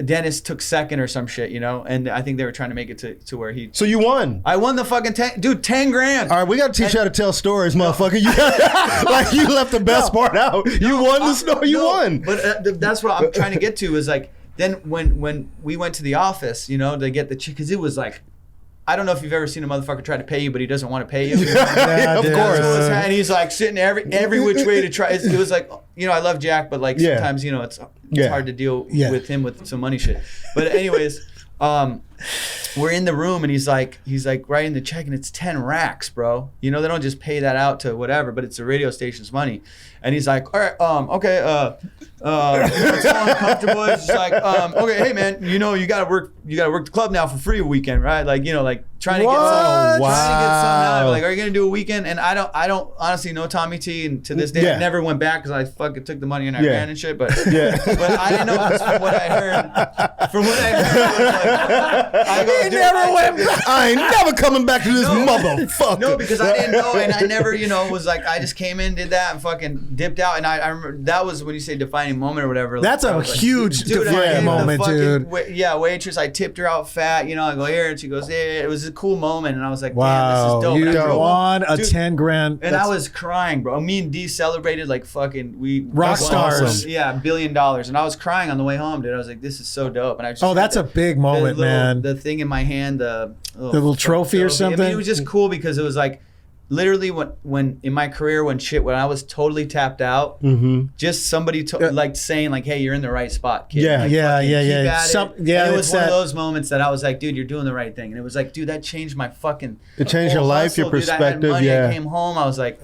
Dennis took second or some shit, you know, and I think they were trying to make it to where he. So you won. I won the fucking 10 grand. All right, we got to teach you how to tell stories, motherfucker. You like you left the best part out. You won the story. You won. But that's what I'm trying to get to is like. Then when we went to the office, you know, to get the chick, because it was like, I don't know if you've ever seen a motherfucker try to pay you, but he doesn't want to pay you. Of course. And he's like sitting every which way to try. It was like, you know, I love Jack, but like sometimes, you know, it's hard to deal with him with some money shit. But anyways, we're in the room and he's like writing the check and it's 10 racks, bro. You know, they don't just pay that out to whatever, but it's the radio station's money. And he's like, all right, okay, it's all uncomfortable. It's just like, okay, hey man, you know, you gotta work the club now for free a weekend, right? Like, you know, like trying to get something out. Like, are you gonna do a weekend? And I don't honestly know Tommy T, and to this day I never went back because I fucking took the money and I ran and shit. But but I didn't know because from what I heard, I go, never went back. I ain't never coming back to this motherfucker. No, because I didn't know, and I never, you know, was like, I just came in, did that, and fucking dipped out. And I remember that was when you say defining moment or whatever. That's a huge defining moment, dude. Waitress, I tipped her out fat, you know, I go here, and she goes, yeah, it was a cool moment. And I was like, wow, damn, this is dope. You won a 10 grand. And I was crying, bro. Me and D celebrated like fucking, rock stars. Awesome. Yeah, $1 billion. And I was crying on the way home, dude. I was like, this is so dope. And I just that's a big moment, man. The thing in my hand, the little trophy or something. I mean, it was just cool because it was like, literally when in my career when I was totally tapped out, just somebody like saying like, hey, you're in the right spot, kid. Yeah, like, yeah. It was one of those moments that I was like, dude, you're doing the right thing. And it was like, dude, that changed my fucking It changed your life, hustle, your perspective. Dude, I had money. Yeah. I came home, I was like,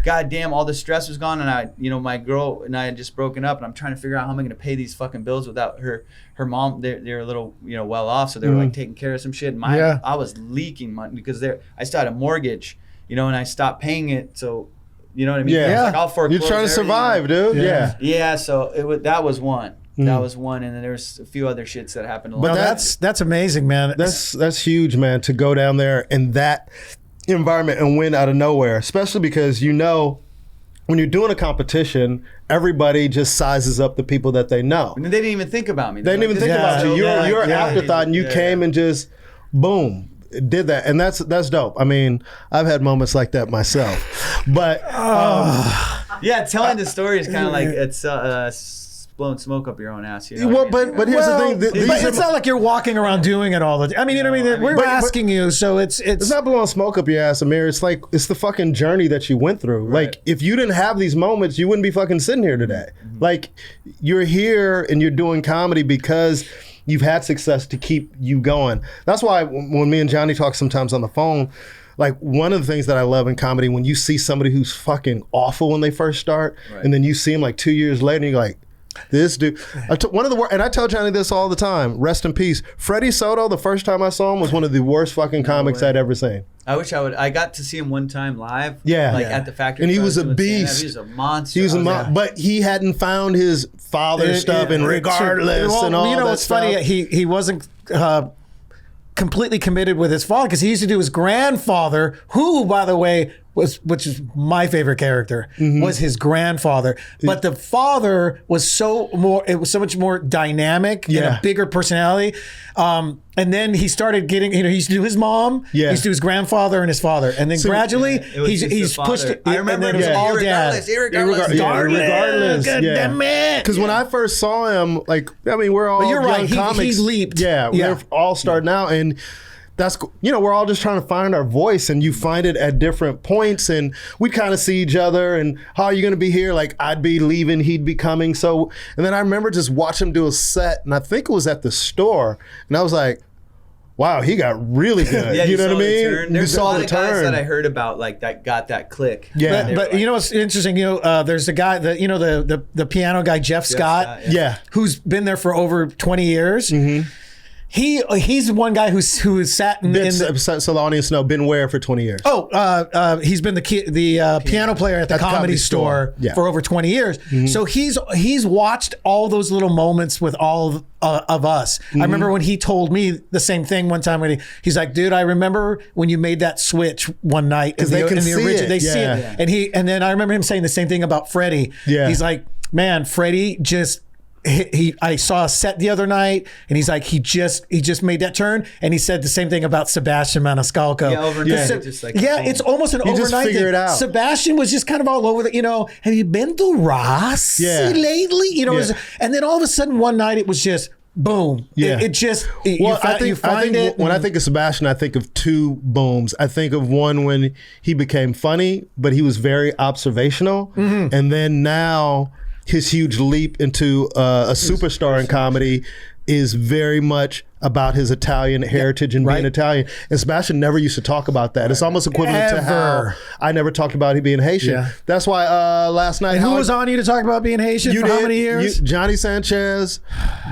God damn, all the stress was gone, and I, you know, my girl and I had just broken up, and I'm trying to figure out how am I going to pay these fucking bills without her mom. They're a little, you know, well off, so they were like taking care of some shit. And I was leaking money because I still had a mortgage, you know, and I stopped paying it. So, you know what I mean? Yeah. Like, I'll foreclose. You're trying to survive, dude. Yeah. Yeah. So that was one. That was one, and then there's a few other shits that happened. But that's amazing, man. That's huge, man. To go down there in that environment and win out of nowhere, especially because you know when you're doing a competition, everybody just sizes up the people that they know. And they didn't even think about me. They didn't even think about you. You're an afterthought, and you came and just boom, did that, and that's dope. I mean, I've had moments like that myself, but yeah, telling the story is kind of like it's blowing smoke up your own ass. You know well, but here's the thing. But it's not like you're walking around doing it all the time. I mean, you know what I mean? We're asking you, so it's not blowing smoke up your ass, Amir. It's like it's the fucking journey that you went through. Right. Like if you didn't have these moments, you wouldn't be fucking sitting here today. Mm-hmm. Like you're here and you're doing comedy because you've had success to keep you going. That's why when me and Johnny talk sometimes on the phone, like one of the things that I love in comedy, when you see somebody who's fucking awful when they first start, and then you see him like 2 years later, and you're like, this dude. One of the and I tell Johnny this all the time. Rest in peace. Freddie Soto. The first time I saw him was one of the worst fucking comics I'd ever seen. I wish I would. I got to see him one time live. Yeah, at the factory. And he was a beast. He was a monster. He was but he hadn't found his father stuff, and regardless, and all that. You know what's funny? He wasn't completely committed with his father because he used to do his grandfather, who, by the way, which is my favorite character, was his grandfather. But the father was so much more dynamic and a bigger personality. And then he started getting, he used to do his mom, he used to do his grandfather and his father. And then gradually he's pushed it. I remember it was all dad. Irregardless. Because when I first saw him, like, I mean, we're all young comics. He leaped. Yeah, we're all starting out. And that's, we're all just trying to find our voice, and you find it at different points, and we kind of see each other, and how are you going to be here? Like, I'd be leaving, he'd be coming. So, and then I remember just watching him do a set, and I think it was at the store, and I was like, wow, he got really good. You know what I mean? There's a lot of guys that I heard about like that got that click. Yeah, but you know what's interesting? There's a guy that the piano guy Jeff Scott, who's been there for over 20 years. Mm-hmm. He's one guy who sat in the so the audience know been where for 20 years. He's been the piano player at the comedy store for over 20 years. Mm-hmm. So he's watched all those little moments with all of us. Mm-hmm. I remember when he told me the same thing one time when he's like, dude, I remember when you made that switch one night because they can see it. They see it, and then I remember him saying the same thing about Freddie. Yeah, he's like, man, Freddie just. I saw a set the other night, and he's like, he just made that turn, and he said the same thing about Sebastian Maniscalco. Yeah, overnight, just like it's almost an overnight just figure thing. It out. Sebastian was just kind of all over the, have you been to Ross lately? And then all of a sudden one night it was just boom. Yeah, it just. I think when I think of Sebastian, I think of two booms. I think of one when he became funny, but he was very observational, and then now. His huge leap into a superstar in comedy is very much about his Italian heritage and being Italian. And Sebastian never used to talk about that. It's almost equivalent to how I never talked about him being Haitian. Yeah. That's why last night... And who was on you to talk about being Haitian for how many years? Johnny Sanchez,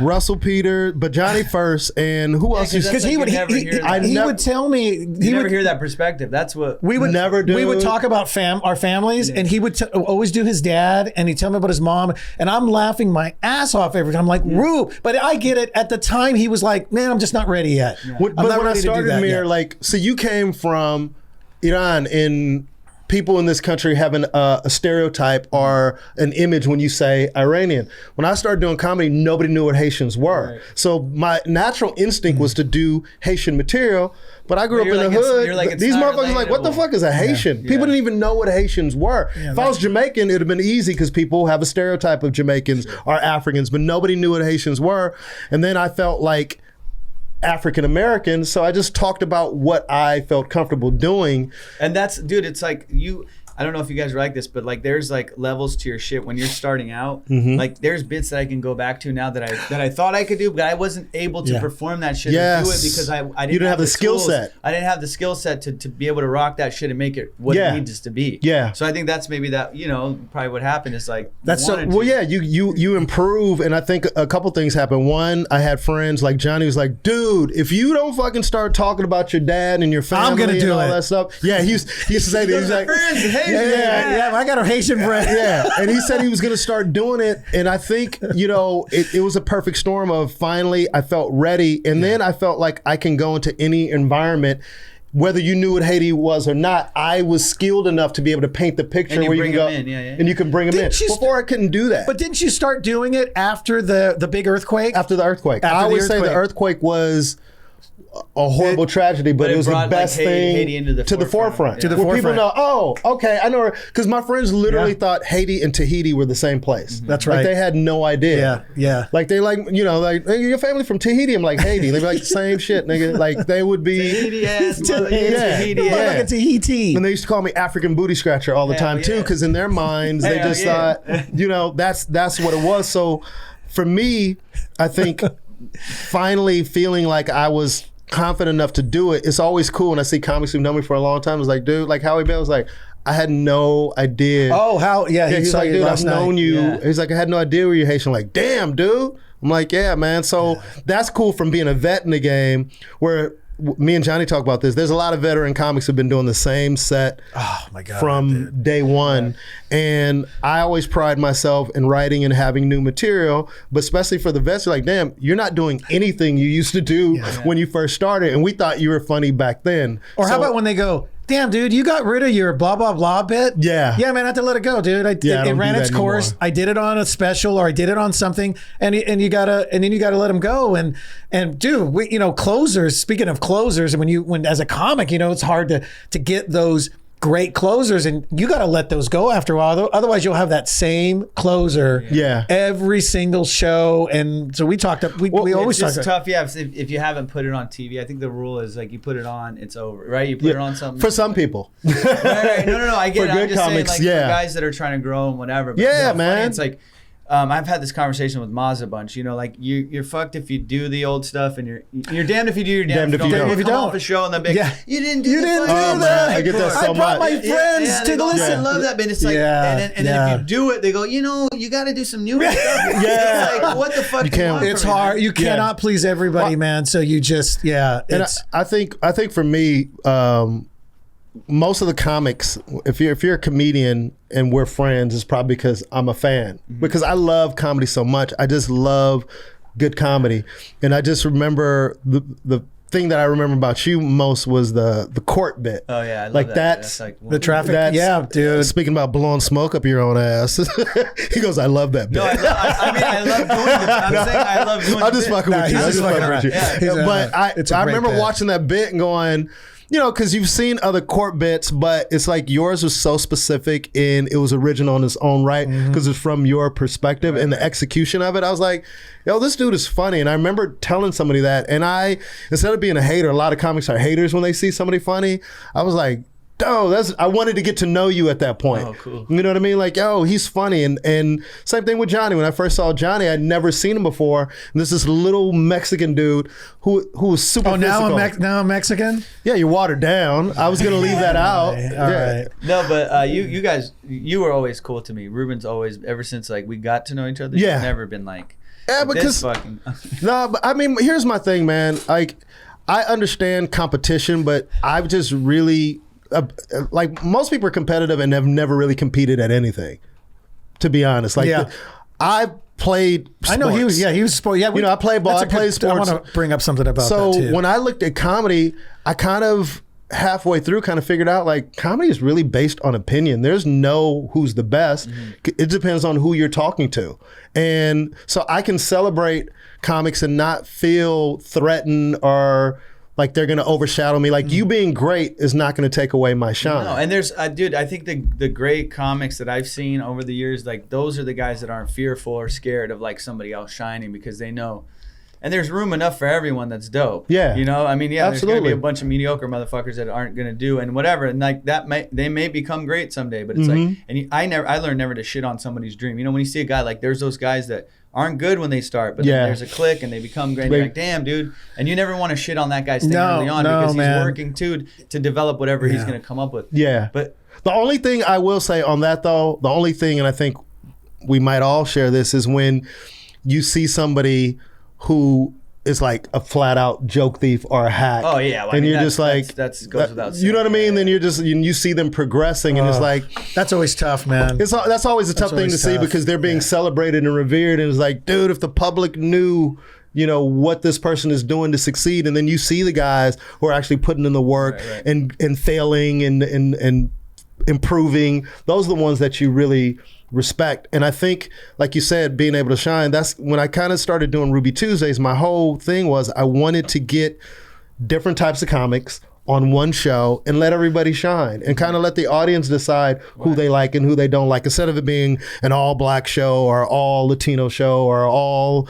Russell Peter, but Johnny first, and who else? Because he would tell me... You never hear that perspective. That's what... We would never do. We would talk about our families, and he would always do his dad, and he'd tell me about his mom, and I'm laughing my ass off every time. I'm like, Rube. But I get it. At the time, he was like, man, I'm just not ready yet. Yeah. But when I started, Amir, so you came from Iran, and people in this country have a stereotype or an image when you say Iranian. When I started doing comedy, nobody knew what Haitians were. Right. So my natural instinct was to do Haitian material, but I grew up in the hood. These motherfuckers like, what the fuck is a Haitian? People didn't even know what Haitians were. Yeah, if I was Jamaican, it would have been easy because people have a stereotype of Jamaicans or Africans, but nobody knew what Haitians were. And then I felt like African American, so I just talked about what I felt comfortable doing. And that's, dude, it's like I don't know if you guys are like this, but like there's like levels to your shit when you're starting out. Mm-hmm. Like there's bits that I can go back to now that I thought I could do, but I wasn't able to perform that shit and do it because I didn't have the skill set. I didn't have the skill set to be able to rock that shit and make it what it needs to be. Yeah. So I think that's maybe that, probably what happened is like you improve, and I think a couple things happened. One, I had friends like Johnny was like, dude, if you don't fucking start talking about your dad and your family, I'm gonna do all that stuff. Yeah, he used to say that. He's like, yeah, I got a Haitian friend. Yeah, and he said he was going to start doing it, and I think it was a perfect storm of finally I felt ready, and then I felt like I can go into any environment. Whether you knew what Haiti was or not, I was skilled enough to be able to paint the picture where you can go and you can bring them in. Before I couldn't do that. But didn't you start doing it after the big earthquake? After the earthquake. I always say the earthquake was a horrible tragedy, but it was the brought, best thing Haiti into to the forefront. To the Where forefront. people know, oh, okay, I know. Because my friends literally thought Haiti and Tahiti were the same place. That's right. Like they had no idea. Yeah. Like they like, hey, your family from Tahiti? I'm like, Haiti. They'd be like, same shit, nigga. Like they would be. Tahiti ass, mother, Tahiti Yeah. ass. Like a Tahiti. And they used to call me African booty scratcher all the time too, because in their minds they Hell just yeah. thought, that's what it was. So for me, I think finally feeling like I was confident enough to do it, it's always cool when I see comics who've known me for a long time. It's like, dude, like Howie Bell was like, I had no idea. Oh, how? Yeah, He's saw like, you dude, I've last night. known you. Yeah. He's like, I had no idea where you're Haitian. Like, damn, dude. I'm like, yeah, man. So that's cool from being a vet in the game where me and Johnny talk about this. There's a lot of veteran comics who've been doing the same set my God, from day one. And I always pride myself in writing and having new material, but especially for the vets, you're like, damn, you're not doing anything you used to do when you first started. And we thought you were funny back then. Or how about when they go, damn, dude, you got rid of your blah, blah, blah bit? Yeah. Yeah, man, I had to let it go, dude. I It don't ran do its that course. anymore. I did it on a special or I did it on something and then you gotta let them go. And dude, closers, speaking of closers, and when as a comic, it's hard to get those great closers and you got to let those go after a while. Otherwise you'll have that same closer every single show. And so we talked we always talk it's tough. Yeah. If you haven't put it on TV, I think the rule is like you put it on, it's over, right? You put it on something. For some people. Right. No. I get it. For I'm good just comics, saying, like, yeah. for guys that are trying to grow and whatever. But Yeah, funny, man. it's like, I've had this conversation with Maz a bunch. Like you're fucked if you do the old stuff, and you're damned if you do. You're damned if you don't. If you come don't. off a show and they'll be like, you didn't do that. Man, I get that so I brought much. my friends to they go, listen. I love that, but it's like, and then if you do it, they go, you got to do some new stuff. It's like, what the fuck? You can't- want It's from me, hard. man? You cannot please everybody, man. So you just, And it's I think for me, most of the comics, if you're a comedian and we're friends, it's probably because I'm a fan. Because I love comedy so much. I just love good comedy. And I just remember the thing that I remember about you most was the court bit. Oh yeah, I love like that. that's like the traffic. That's, Yeah, dude. Speaking about blowing smoke up your own ass, he goes, "I love that bit." No, I love doing it. I'm saying I love doing. I'm just the bit. fucking with you. he's I'm just just fucking fucking with around. you. Yeah. But It's a I great remember bit. watching that bit and going, because you've seen other court bits, but it's like yours was so specific and it was original in its own right because it's from your perspective and the execution of it. I was like, yo, this dude is funny. And I remember telling somebody that, and instead of being a hater, a lot of comics are haters when they see somebody funny. I was like, I wanted to get to know you at that point. Oh, cool. You know what I mean? Like, yo, he's funny. And same thing with Johnny. When I first saw Johnny, I'd never seen him before. And this little Mexican dude who was super now physical. I'm Mexican. Yeah, you're watered down. I was going to leave that out. All right. No, but you guys, you were always cool to me. Ruben's always, ever since like we got to know each other, Yeah. you've never been like, Yeah, this because fucking. no, but I mean, here's my thing, man. Like, I understand competition, but I've just really like most people are competitive and have never really competed at anything. To be honest, like I played. Sports. I know he was sport. Yeah, I played ball. I played sports. I want to bring up something about So that too. when I looked at comedy, I kind of halfway through kind of figured out like comedy is really based on opinion. There's no who's the best. It depends on who you're talking to. And so I can celebrate comics and not feel threatened or like they're going to overshadow me. Like you being great is not going to take away my shine. No, and there's, dude, I think the great comics that I've seen over the years, like those are the guys that aren't fearful or scared of like somebody else shining because they know. And there's room enough for everyone that's dope. Yeah. I mean, yeah, there's going to Absolutely. be a bunch of mediocre motherfuckers that aren't going to do and whatever. And like they may become great someday, but it's like, and I learned never to shit on somebody's dream. When you see a guy, like there's those guys that aren't good when they start, but then there's a click and they become great. And you're like, damn, dude. And you never want to shit on that guy's thing early on because he's working too to develop whatever he's going to come up with. Yeah. But the only thing I will say on that though, the only thing, and I think we might all share this, is when you see somebody who is like a flat out joke thief or a hack. Oh yeah, well, and you're that's, just like that's goes without saying. You know what I mean? Then you're just you see them progressing, and it's like that's always tough, man. that's always a tough thing to see because they're being celebrated and revered, and it's like, dude, if the public knew what this person is doing to succeed, and then you see the guys who are actually putting in the work and failing and improving, those are the ones that you really respect. And I think, like you said, being able to shine, that's when I kind of started doing Ruby Tuesdays. My whole thing was I wanted to get different types of comics on one show and let everybody shine and kind of let the audience decide who they like and who they don't like, instead of it being an all black show or all Latino show or all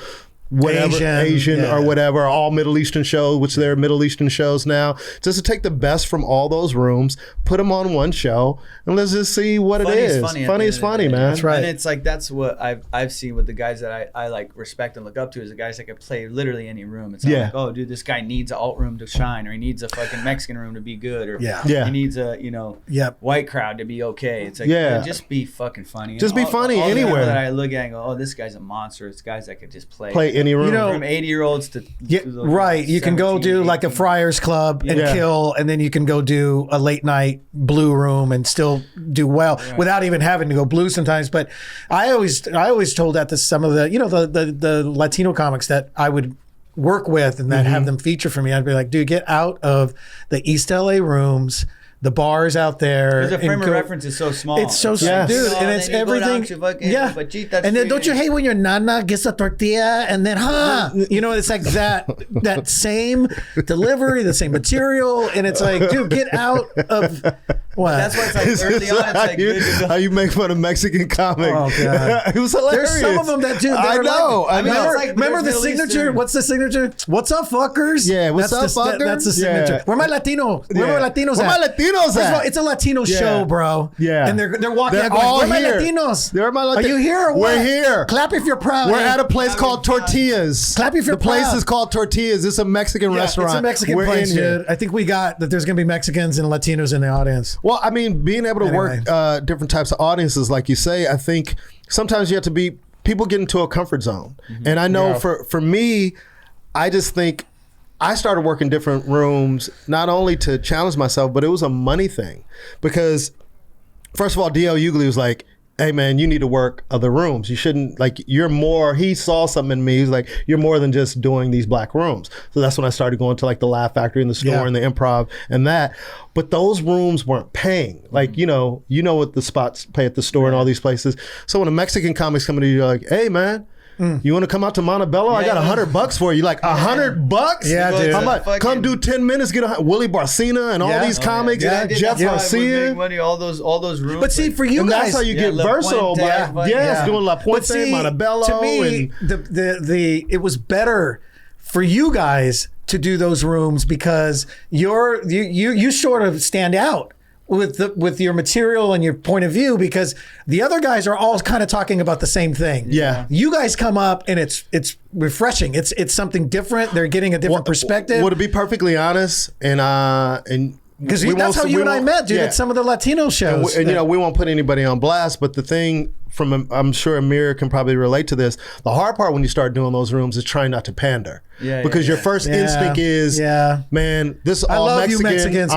whatever Asian or whatever, all Middle Eastern shows, which they're Middle Eastern shows now. Just to take the best from all those rooms, put them on one show, and let's just see what it is. Funny is funny, man. That's right. And it's like that's what I've seen with the guys that I like respect and look up to, is the guys that can play literally any room. It's not like, oh, dude, this guy needs an alt room to shine, or he needs a fucking Mexican room to be good, or he needs a white crowd to be okay. It's like just be fucking funny. Just be funny all anywhere. That I look at and go, oh, this guy's a monster. It's guys that could just play any room. From 80-year-olds to right. You can go do like a Friars Club and kill, and then you can go do a late night blue room and still do well without even having to go blue sometimes. But I always told that to some of the the Latino comics that I would work with and that have them feature for me. I'd be like, dude, get out of the East LA rooms, the bars out there. Because the frame of reference is so small. It's so small, dude, and it's everything. And then don't you hate when your nana gets a tortilla and then it's like that same delivery, the same material, and it's like, dude, get out of what? That's why it's like early on. It's like how you make fun of Mexican comics. Oh god, it was hilarious. There's some of them that do. I know. Remember the signature? What's the signature? What's up, fuckers? Yeah, what's up, fuckers? That's the signature. Where my Latino? Where my Latinos at? First of all, it's a Latino show, bro. Yeah. And they're walking out going, where are my Latinos? They're my Latinos. Are you here or what? We're here. Clap if you're proud. We're at a place called Tortillas. Clap if you're proud. The place is called Tortillas. It's a Mexican restaurant. It's a Mexican place, dude. I think we got that there's going to be Mexicans and Latinos in the audience. Well, I mean, being able to work different types of audiences, like you say, I think sometimes you have to be, people get into a comfort zone. And I know for me, I just think, I started working different rooms, not only to challenge myself, but it was a money thing. Because, first of all, D.L. Hughley was like, hey man, you need to work other rooms. You shouldn't, like, you're more, he saw something in me. He's like, you're more than just doing these black rooms. So that's when I started going to like the Laugh Factory and the Store and the Improv and that. But those rooms weren't paying. Like, you know what the spots pay at the Store and all these places. So when a Mexican comic's coming to you, you're like, hey man, you want to come out to Montebello? I got $100 for you. Like $100? Yeah, dude. I'm like, come do 10 minutes, get Willie Barcena and all these comics. Jeff Garcia. Money, all those rooms. But see, for you and guys, that's how you get versatile. Doing La Puente, Montebello. To me, it was better for you guys to do those rooms because you sort of stand out with your material and your point of view, because the other guys are all kind of talking about the same thing. Yeah. You guys come up and it's refreshing. It's something different. They're getting a different perspective. Well, to be perfectly honest, and because that's how you and I met, dude, at some of the Latino shows. And we won't put anybody on blast, but the thing I'm sure Amir can probably relate to this. The hard part when you start doing those rooms is trying not to pander. Because your first instinct is, man, this is all love Mexican. You Mexicans.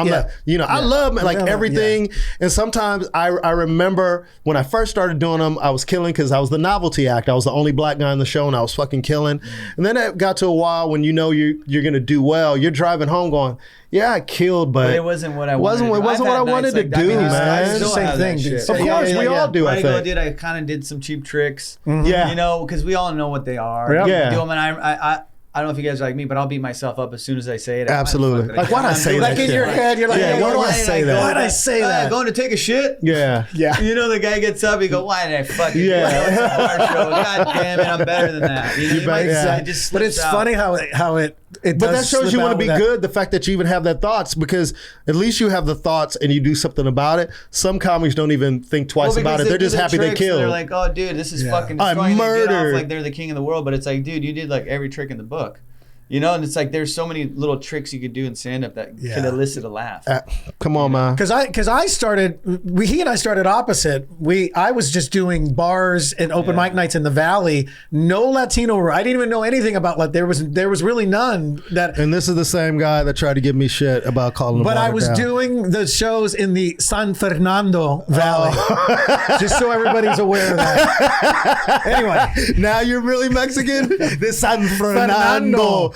I love like everything. And sometimes I remember when I first started doing them, I was killing because I was the novelty act. I was the only black guy on the show and I was fucking killing. And then it got to a while when you're going to do well. You're driving home going, yeah, I killed, but it wasn't what I wanted. It wasn't what I wanted to do, man. It's the same thing. Of course, we all do. I think. I kind of did some cheap tricks. Yeah, because we all know what they are. Yeah, do them, and I don't know if you guys are like me, but I'll beat myself up as soon as I say it. Absolutely. Like, why'd I say that? Like in your head, you're like, why do I say that? Why'd I say that? Going to take a shit? Yeah. The guy gets up, he go, why did I fucking do that? God damn it, I'm better than that. But it's funny how it but that shows you want to be good, the fact that you even have that thoughts, because at least you have the thoughts and you do something about it. Some comics don't even think twice about it. They're just happy they killed. They're like, oh, dude, this is fucking destroying. I murdered. Like they're the king of the world. But it's like, dude, you did like every trick in the book. And it's like there's so many little tricks you could do in stand-up that could elicit a laugh. Come on, man. Because I started, he and I started opposite. I was just doing bars and open mic nights in the Valley. No Latino. I didn't even know anything about there was really none that. And this is the same guy that tried to give me shit about calling. But I was doing the shows in the San Fernando Valley, just so everybody's aware of that. Anyway, now you're really Mexican. The San Fernando.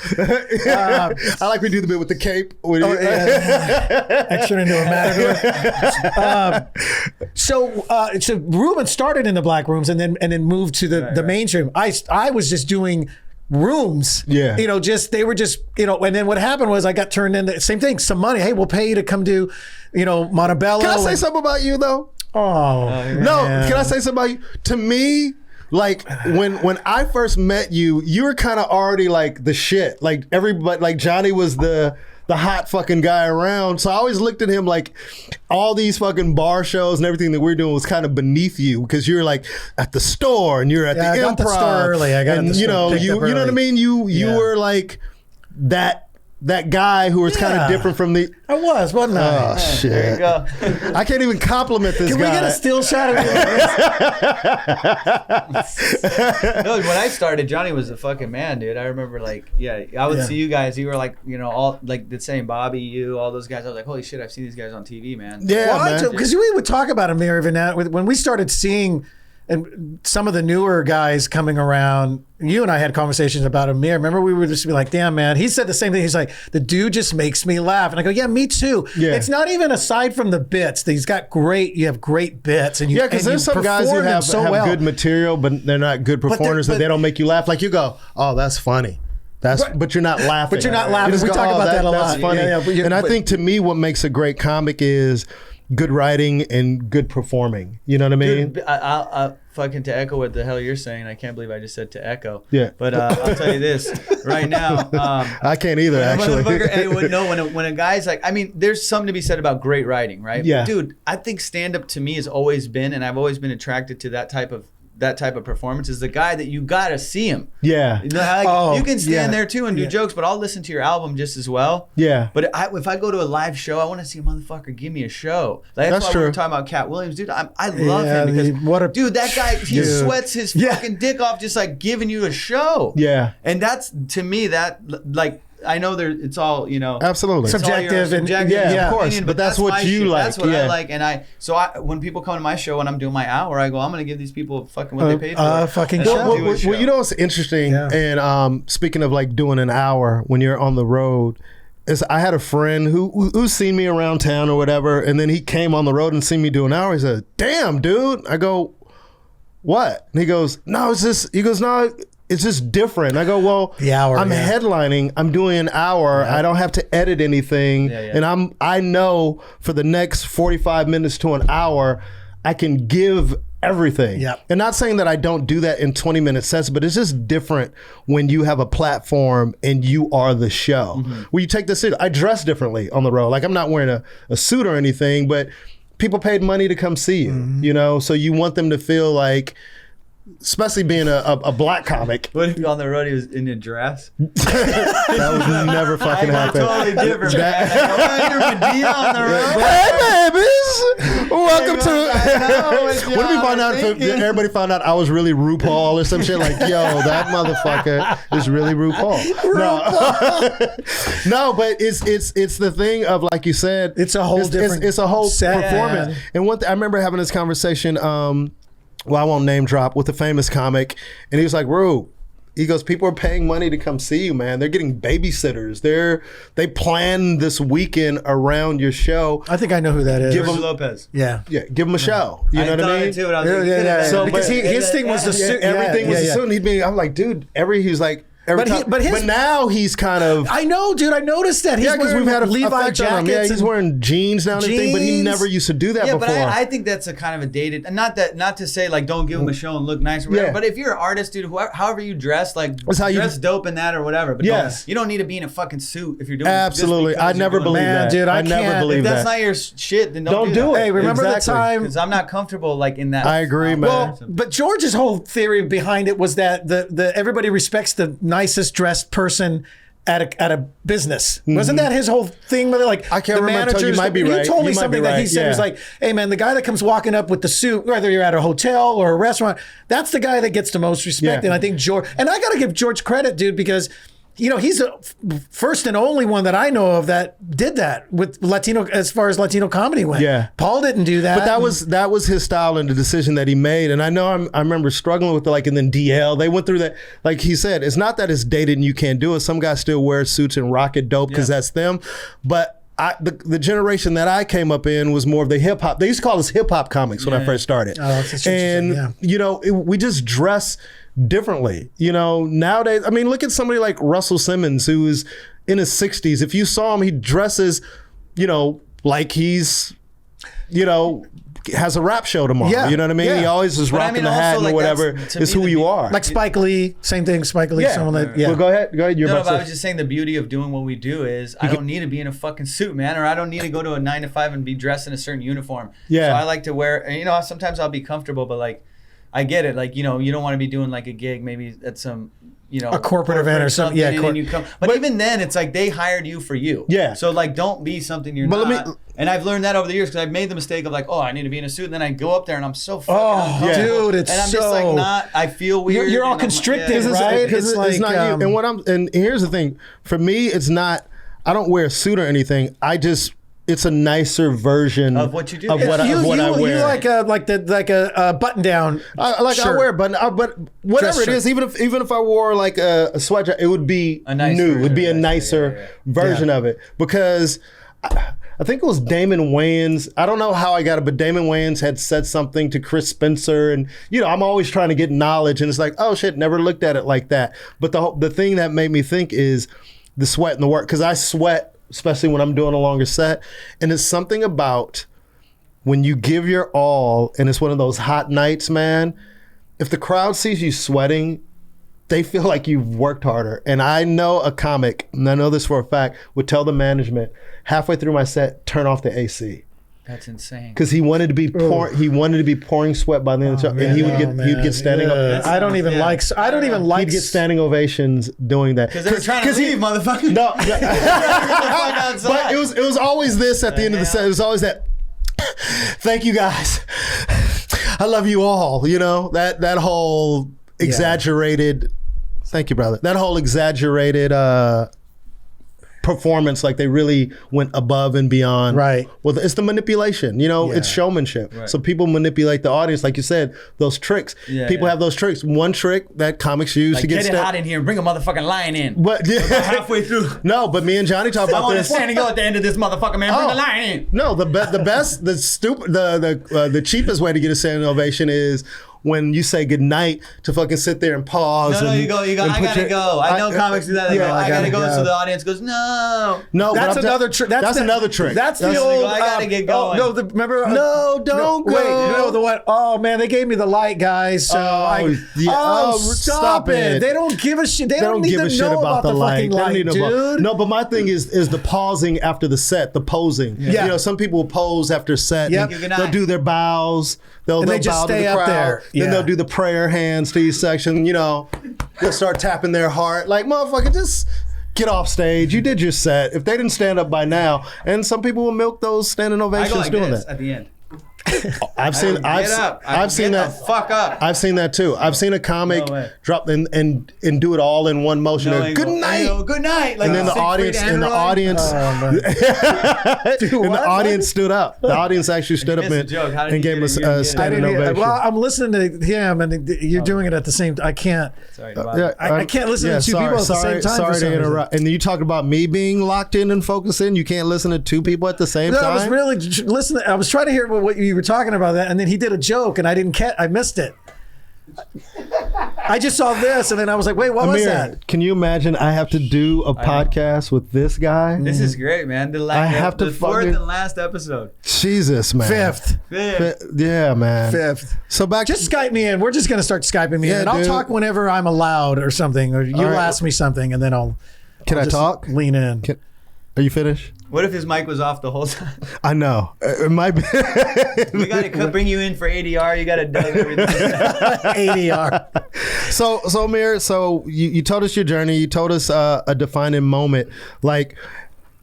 I like we do the bit with the cape. Extra into a matador. So Ruben started in the black rooms and then moved to the mainstream. I was just doing rooms. Yeah. They were just, and then what happened was I got turned into, same thing, some money. Hey, we'll pay you to come do, Montebello. Can I say something about you though? Oh, no. Can I say something about you? To me, like when I first met you, you were kind of already like the shit. Like everybody, like Johnny was the hot fucking guy around. So I always looked at him like all these fucking bar shows and everything that we're doing was kind of beneath you because you're like at the store and you're at the I got Improv. The store early. I got and the store you know what I mean? You were like that guy who was kind of different from the. I wasn't I? Oh shit! There you go. I can't even compliment this guy. Can we get a still shot of No, when I started, Johnny was a fucking man, dude. I remember, I would see you guys. You were like, all like the same Bobby, you, all those guys. I was like, holy shit, I've seen these guys on TV, man. Yeah, man. Because we would talk about Amir even now. When we started seeing and some of the newer guys coming around, you and I had conversations about Amir. Remember, we would just be like, damn, man. He said the same thing. He's like, the dude just makes me laugh. And I go, yeah, me too. Yeah. It's not even aside from the bits. You have great bits. And because there's some guys who have good material, but they're not good performers, and they don't make you laugh. Like you go, oh, that's funny. But you're not laughing. But you're not laughing. We talk about that a lot. That's funny. And I think to me, what makes a great comic is good writing and good performing. You know what I mean? Dude, I fucking to echo what the hell you're saying. I can't believe I just said to echo. Yeah. But I'll tell you this right now. I can't either, actually. When a guy's like, I mean, there's something to be said about great writing, right? Yeah. Dude, I think stand-up to me has always been, and I've always been attracted to that type of performance, is the guy that you gotta see him. Yeah. You can stand there too and do jokes, but I'll listen to your album just as well. Yeah. But if I go to a live show, I want to see a motherfucker give me a show. Like, that's why true. we were talking about Cat Williams, dude. I love him because dude, that guy, he sweats his fucking dick off just like giving you a show. Yeah. And that's, to me, that like, I know it's all, absolutely subjective, of course, but that's what you like. That's what I like. And when people come to my show and I'm doing my hour, I go, I'm gonna give these people fucking what they paid for. Fucking well, you know what's interesting? Yeah. And speaking of like doing an hour when you're on the road, is I had a friend who's seen me around town or whatever, and then he came on the road and seen me do an hour. He said, "Damn, dude." I go, "What?" And he goes, "No, it's just." He goes, "No, it's just different." I go, well, the hour, I'm headlining. I'm doing an hour. Yeah. I don't have to edit anything. And I know for the next 45 minutes to an hour, I can give everything. Yep. And not saying that I don't do that in 20-minute sets, but it's just different when you have a platform and you are the show. Mm-hmm. When you take the seat, I dress differently on the road. Like I'm not wearing a suit or anything, but people paid money to come see you, so you want them to feel like, especially being a black comic. What if on the road he was in a dress? That would never fucking happen. Totally different, man. You're Medea on the road. Hey, babies! Welcome to. What if we find out? Everybody found out I was really RuPaul or some shit. Like, yo, that motherfucker is really RuPaul. No, but it's the thing of, like you said, it's a whole different. It's a whole performance. Yeah. And I remember having this conversation. Well, I won't name drop, with a famous comic, and he was like, "Rube," he goes, "people are paying money to come see you, man. They're getting babysitters. They plan this weekend around your show." I think I know who that is. Give him Lopez. Yeah, give him a show. You know what I mean? Too, I So, because his thing was the suit. Everything was the suit. And I'm like, dude. He's like. But now he's kind of. I know, dude. I noticed that. He's because we've had a Levi jackets. Yeah, he's wearing jeans now and everything, but he never used to do that before. Yeah, but I think that's a kind of a dated. And not to say like don't give him a show and look nice or whatever. Yeah. But if you're an artist, dude, however you dress, like dress dope in that or whatever. But you don't need to be in a fucking suit if you're doing. Absolutely, I never believe that, dude. I never believe that. If that's not your shit, then don't do it. Hey, remember the time? Because I'm not comfortable like in that. I agree, man. Well, but George's whole theory behind it was that the everybody respects the nicest dressed person at a business. Wasn't that his whole thing? Like, I can't remember. You might be right. He told me something that he said was like, "Hey man, the guy that comes walking up with the suit, whether you're at a hotel or a restaurant, that's the guy that gets the most respect." And I think George, and I got to give George credit, dude, because he's the first and only one that I know of that did that with Latino, as far as Latino comedy went. Yeah. Paul didn't do that. But that was his style and the decision that he made. And I know I remember struggling with it, like, and then DL, they went through that. Like he said, it's not that it's dated and you can't do it. Some guys still wear suits and rock it dope because that's them. But the generation that I came up in was more of the hip hop. They used to call us hip hop comics when I first started. Oh, that's interesting. And we just dress differently. Nowadays, I mean, look at somebody like Russell Simmons, who is in his 60s. If you saw him, he dresses, like he's, has a rap show tomorrow. Yeah. You know what I mean? Yeah. He always is rocking the hat and whatever. It's who you are. Like Spike Lee, same thing. Spike Lee, someone that, Well, go ahead. You're No, about but to I was just saying the beauty of doing what we do is I don't need to be in a fucking suit, man, or I don't need to go to a 9 to 5 and be dressed in a certain uniform. Yeah. So I like to wear, and sometimes I'll be comfortable, but like, I get it. Like, you don't want to be doing like a gig maybe at some, a corporate event or something. Yeah, and you come. But even then, it's like they hired you for you. Yeah. So like, don't be something you're not. And I've learned that over the years because I've made the mistake of like, I need to be in a suit, and then I go up there and I'm so fucking dude, it's and I'm just like I feel weird. You're all constricted, right? Because it's not you. And here's the thing. For me, it's not. I don't wear a suit or anything. It's a nicer version of what you do. Of what I wear. You like a button down. I wear a button, but whatever it is, even if I wore like a sweatshirt, it would be a nice new. Version, it would be a nicer version of it because. I think it was Damon Wayans. I don't know how I got it, but Damon Wayans had said something to Chris Spencer, and I'm always trying to get knowledge, and it's like, oh shit, never looked at it like that. But the thing that made me think is the sweat and the work, because I sweat, especially when I'm doing a longer set, and it's something about when you give your all, and it's one of those hot nights, man. If the crowd sees you sweating, they feel like you've worked harder. And I know a comic, and I know this for a fact, would tell the management halfway through my set, turn off the AC. That's insane. Because he wanted to be pouring sweat by the end of the show, and he'd get standing up. I don't even like. He'd get standing ovations doing that. Because they were trying to leave, motherfucker. No, but it was always this at the end of the set. It was always that. Thank you guys. I love you all. That whole exaggerated. Thank you, brother. That whole exaggerated performance, like they really went above and beyond. Right. Well, it's the manipulation. It's showmanship. Right. So people manipulate the audience, like you said. Those tricks. Yeah, people have those tricks. One trick that comics use to get it hot in here and bring a motherfucking lion in. But halfway through. No, but me and Johnny talk about this. I want to go at the end of this motherfucker, man. Bring the lion in. No, the best, the cheapest way to get a standing ovation is when you say goodnight to fucking sit there and pause. No, you go. I gotta go. I know comics do that. They go, I gotta go. So the audience goes, no. That's another trick. That's another trick. That's the old. I gotta get going. Remember? No, don't go. Wait, the one. Oh man, they gave me the light, guys. So stop it. They don't give a shit. They don't give a shit about the fucking light, dude. No, but my thing is the pausing after the set, the posing. Yeah. Some people will pose after set. Yep. They'll do their bows. They'll just bow stay to the up crowd. there. Then they'll do the prayer hands to each section. They'll start tapping their heart. Like, motherfucker, just get off stage. You did your set. If they didn't stand up by now, and some people will milk those standing ovations doing that at the end. I've seen that. Fuck up. I've seen that too. I've seen a comic drop and do it all in one motion. Good night. Good night. Like, and then the audience stood up. The audience actually stood up and gave us a standing ovation. Well, I'm listening to him, and you're doing it at the same time. I can't. Sorry, I can't listen to two people at the same time. Sorry to interrupt. And you talk about me being locked in and focusing. You can't listen to two people at the same time. I was really listening. I was trying to hear what you were talking about that, and then he did a joke, and I missed it. I just saw this, and then I was like, wait, what was that? Can you imagine I have to do a podcast with this guy? This is great, man. The fourth and last episode. Jesus, man. Fifth. Yeah, man. Fifth. So just Skype me in. We're just going to start Skyping me in. And I'll talk whenever I'm allowed or something, or you'll ask me something, and then I'll talk? Lean in. Are you finished? What if his mic was off the whole time? I know. It might be. We got to bring you in for ADR. You got to dub everything. ADR. So Amir, you told us your journey. You told us a defining moment. Like,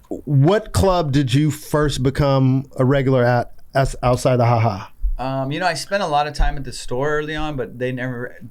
what club did you first become a regular at outside the Ha Ha? I spent a lot of time at the store early on, but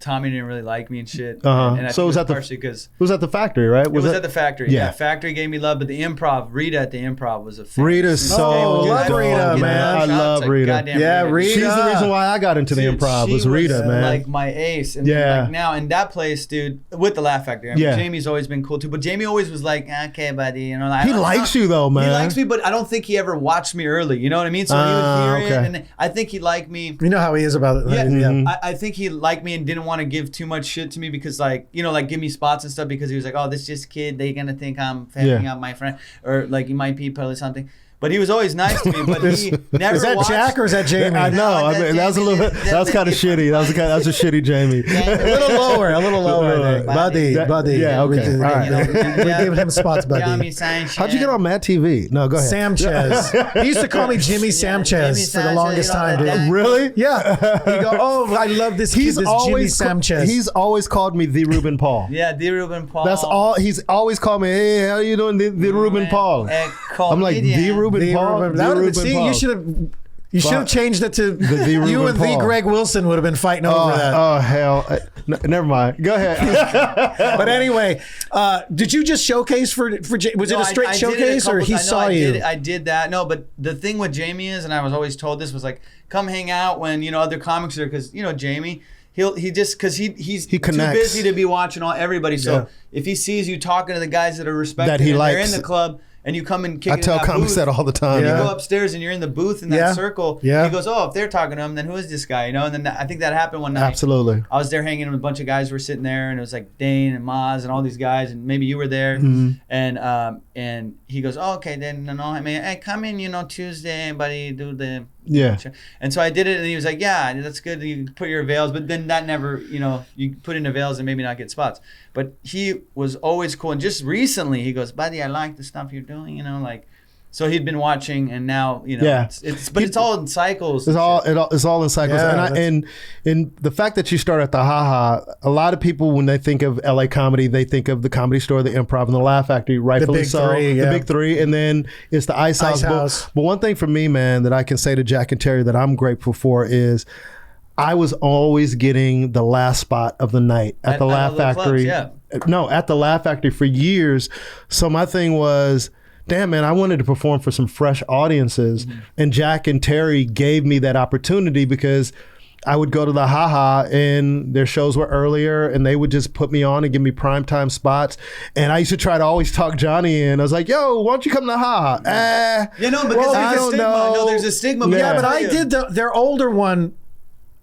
Tommy didn't really like me and shit. And I so think was it that partially because it was at the factory, right? it was at the factory. Yeah. Yeah, factory gave me love, but the improv, Rita at the improv was a Rita's so love dope, Rita, man. I love Rita. Yeah, Rita. She's the reason why I got into the Dude, improv. she Was Rita, man. Like my ace. And Yeah. then, like now in that place, dude, with the Laugh Factory. I mean, Yeah. Jamie's always been cool too, but Jamie always was like, okay, buddy, you know. Like, He likes you though, man. He likes me, but I don't think he ever watched me early. You know what I mean? So he would hear it, and I think he liked me. You know how he is about it. Yeah, Mm-hmm. I think he liked me and didn't want to give too much shit to me because, like, give me spots and stuff because he was like, oh, this just kid, they're gonna think I'm fanning out my friend, or like he might be probably something. But he was always nice to me. But he never. Is that watched. Jack or is that Jamie? I know. I mean, that was a little. That was kind of shitty. That was a shitty Jamie. A little lower. I think. Buddy. Yeah, okay. All right. We gave him spots, buddy. Sanchez. How'd you get on Mad TV? No, go ahead. Sanchez. He used to call me Jimmy Sanchez for the longest time, dude. Really? Yeah. He go, oh, I love this kid, this Jimmy Sanchez. He's always called me the Ruben Paul. Yeah, the Ruben Paul. That's all. He's always called me. Hey, how you doing, the Ruben Paul? I'm like the Ruben Paul. You should have changed it to you and the Greg Wilson would have been fighting over that. Oh hell, never mind. Go ahead. But anyway, did you just showcase for was it a straight showcase or he saw you? I did that. No, but the thing with Jamie is, and I was always told this was like, come hang out when other comics are, because Jamie. He's too busy to be watching everybody. So if he sees you talking to the guys that are respected, that he likes, they're in the club. And you come and kick it in that booth. I tell comics that all the time. You go upstairs and you're in the booth in that circle. Yeah. He goes, oh, if they're talking to him, then who is this guy? And then I think that happened one night. Absolutely. I was there hanging with a bunch of guys who were sitting there, and it was like Dane and Maz and all these guys, and maybe you were there. And he goes, oh, okay, then hey, come in, Tuesday, buddy, do the. Yeah. And so I did it, and he was like, yeah, that's good. You put your veils, but then that never, you put in the veils and maybe not get spots. But he was always cool. And just recently, he goes, buddy, I like the stuff you're doing, So he'd been watching, and now it's all in cycles. It's all in cycles, and the fact that you start at the Ha-Ha, a lot of people when they think of LA comedy, they think of the Comedy Store, the Improv, and the Laugh Factory. Rightfully so, the big three, and then it's the Ice House. But one thing for me, man, that I can say to Jack and Terry that I'm grateful for is, I was always getting the last spot of the night at the Laugh Factory. No, at the Laugh Factory for years. So my thing was, damn, man, I wanted to perform for some fresh audiences. And Jack and Terry gave me that opportunity because I would go to the Ha-Ha and their shows were earlier and they would just put me on and give me primetime spots. And I used to try to always talk Johnny in. I was like, yo, why don't you come to Ha-Ha? But I don't know. No, there's a stigma. Yeah, but I did their older one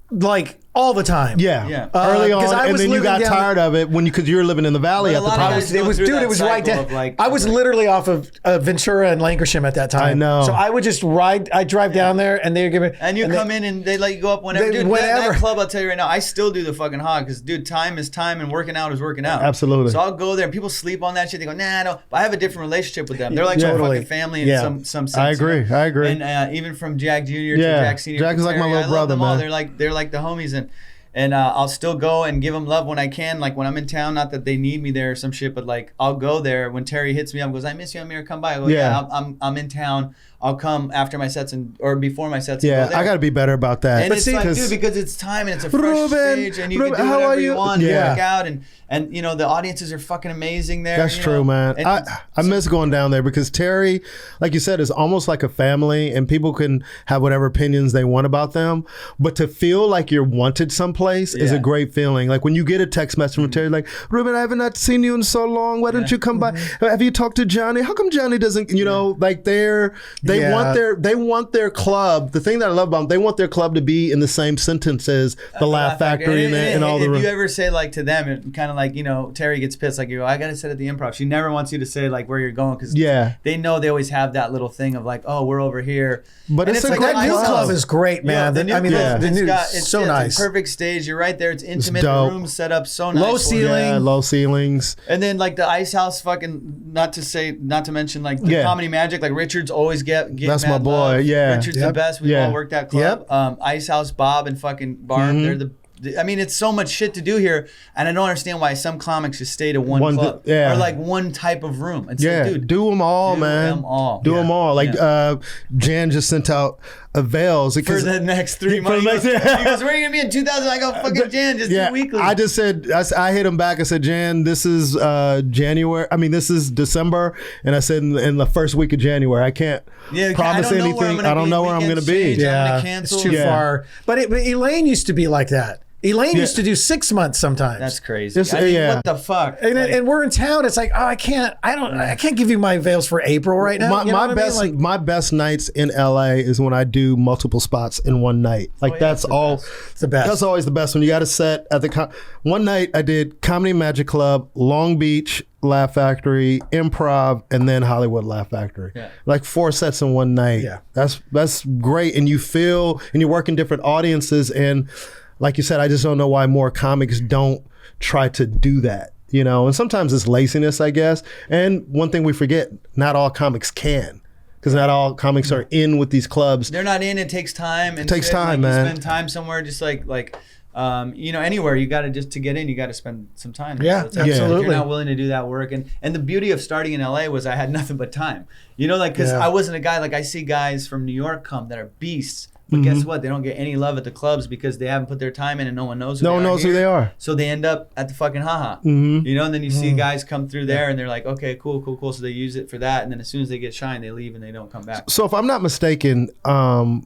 like all the time. Early on, and then you got tired of it because you were living in the valley at the time. It was right there. I was literally off of Ventura and Lankershim at that time. I know. So I would just I'd drive down there, and they'd give me. And you come in, and they let you go up whenever. Dude, that club, I'll tell you right now, I still do the fucking hog because, dude, time is time, and working out is working out. Absolutely. So I'll go there, and people sleep on that shit. They go, nah, no. But I have a different relationship with them. They're like my fucking family in some sense. I agree. And even from Jack Jr. to Jack Sr. Jack is like my little brother, man. They're like the homies, and I'll still go and give them love when I can. Like when I'm in town, not that they need me there or some shit, but like I'll go there. When Terry hits me up, goes, I miss you, Amir, come by. I go, I'm in town. I'll come after my sets or before my sets. Yeah, I got to be better about that. And it's like, dude, because it's time and it's a fresh stage, and you can do whatever you want, work out, and the audiences are fucking amazing there. That's true, man. I miss going down there because Terry, like you said, is almost like a family, and people can have whatever opinions they want about them, but to feel like you're wanted someplace is a great feeling. Like when you get a text message from Terry, like, Ruben, I haven't not seen you in so long. Why don't you come by? Have you talked to Johnny? How come Johnny doesn't? Like they want their club. The thing that I love about them, they want their club to be in the same sentence as the Laugh Factory and all the. If you ever say like to them, it kind of like Terry gets pissed. Like you go, I gotta sit at the Improv. She never wants you to say like where you're going because they know they always have that little thing of like, oh, we're over here. But it's like that new club is great, man. The new it's so nice. It's a perfect stage. You're right there. It's intimate. The room's set up so nice. Low ceilings. And then like the Ice House, fucking not to mention like the Comedy Magic. Like Richard's always get that's my boy. Love. Richard's the best. We've all worked that club. Ice House, Bob and fucking Barb. They're I mean, it's so much shit to do here, and I don't understand why some comics just stay to one club or like one type of room. It's like, dude, do them all, man. Do them all. Like Jan just sent out avails for the next 3 months. He goes, where are you gonna be in 2000? I go, fucking Jan, just do weekly. I just said, I hit him back. I said, Jan, this is January. I mean, this is December, and I said in the first week of January, I can't promise anything. I don't know where I'm gonna be. Yeah, it's too far. But Elaine used to be like that. Elaine used to do 6 months sometimes. That's crazy. What the fuck? And we're in town. It's like, I can't give you my veils for April right now. My best nights in LA is when I do multiple spots in one night. Like that's the best. That's always the best when you got a set at the one night. I did Comedy Magic Club, Long Beach Laugh Factory, Improv, and then Hollywood Laugh Factory. Yeah. Like 4 sets in one night. Yeah, that's great. And you feel, and you work in different audiences. And like you said, I just don't know why more comics don't try to do that, you know? And sometimes it's laziness, I guess. And one thing we forget, not all comics can, because not all comics are in with these clubs. They're not in, it takes time. It takes time, man. You spend time somewhere, just like you know, anywhere, you got to just to get in, you got to spend some time. Yeah, absolutely. If you're not willing to do that work. And the beauty of starting in LA was I had nothing but time, you know, like, cause I wasn't a guy, like I see guys from New York come that are beasts. But guess what? They don't get any love at the clubs because they haven't put their time in and no one knows who they are. So they end up at the fucking haha. You know, and then you see guys come through there and they're like, okay, cool. So they use it for that. And then as soon as they get shine, they leave and they don't come back. So if I'm not mistaken, were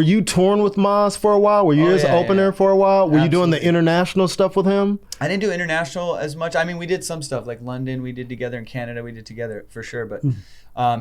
you touring with Maz for a while? Were you his opener for a while? Were you doing the international stuff with him? I didn't do international as much. I mean, we did some stuff like London. We did together in Canada. We did together for sure. But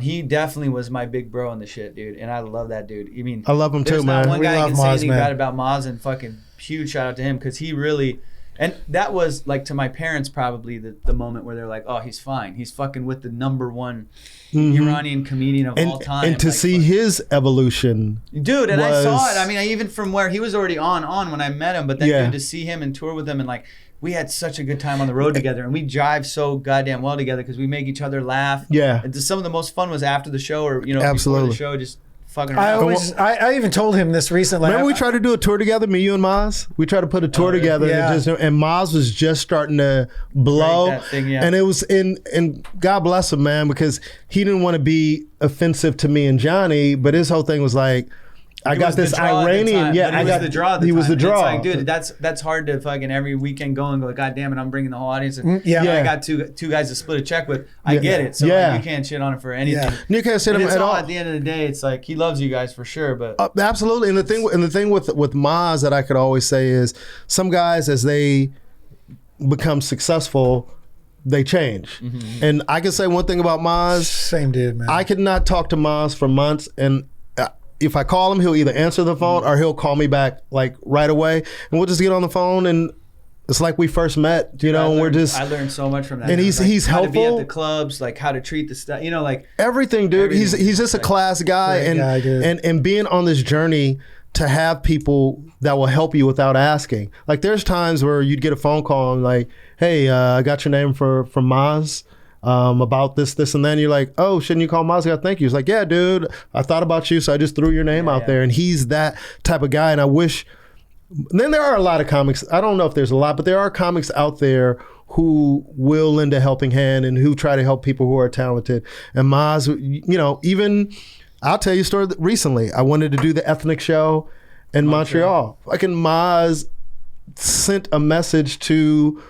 he definitely was my big bro in the shit, dude. And I love that dude. I mean, I love him too, man. There's not one guy can say anything bad about Maz, and fucking huge shout out to him because he really. And that was like to my parents probably the moment where they're like, oh, he's fine. He's fucking with the #1 Iranian comedian of all time. And to see his evolution. Dude, and I saw it. I mean, even from where he was already on when I met him, but then dude, to see him and tour with him and like, we had such a good time on the road together and we jive so goddamn well together because we make each other laugh. Yeah. And some of the most fun was after the show or, you know, before the show, just fucking around. I even told him this recently. Remember we tried to do a tour together, me, you, and Maz? We tried to put a tour together and Maz was just starting to blow. That thing, and it was and God bless him, man, because he didn't want to be offensive to me and Johnny, but his whole thing was like, I got this Iranian. Yeah, I got the draw. He was the draw. It's like, dude, that's hard to fucking every weekend go and go, God damn it, I'm bringing the whole audience. And I got two guys to split a check with. I get it. So like, you can't shit on it for anything. You can't shit on it at all. At the end of the day, it's like he loves you guys for sure. But absolutely. And the thing with Maz that I could always say is some guys as they become successful, they change. And I can say one thing about Maz. Same dude, man. I could not talk to Maz for months and if I call him, he'll either answer the phone or he'll call me back like right away, and we'll just get on the phone and it's like we first met, you know. I learned so much from that. And he's how helpful. To be at the clubs, like how to treat the stuff, you know, like everything, dude. He's just a class guy, and being on this journey to have people that will help you without asking. Like there's times where you'd get a phone call and like, hey, I got your name from Maz. About this, and then you're like, oh, shouldn't you call Maz? Thank you. He's like, yeah, dude, I thought about you, so I just threw your name out there. And he's that type of guy. And I wish, then there are a lot of comics, I don't know if there's a lot, but there are comics out there who will lend a helping hand and who try to help people who are talented. And Maz, you know, even, I'll tell you a story recently. I wanted to do the ethnic show in Montreal. Fucking Maz sent a message to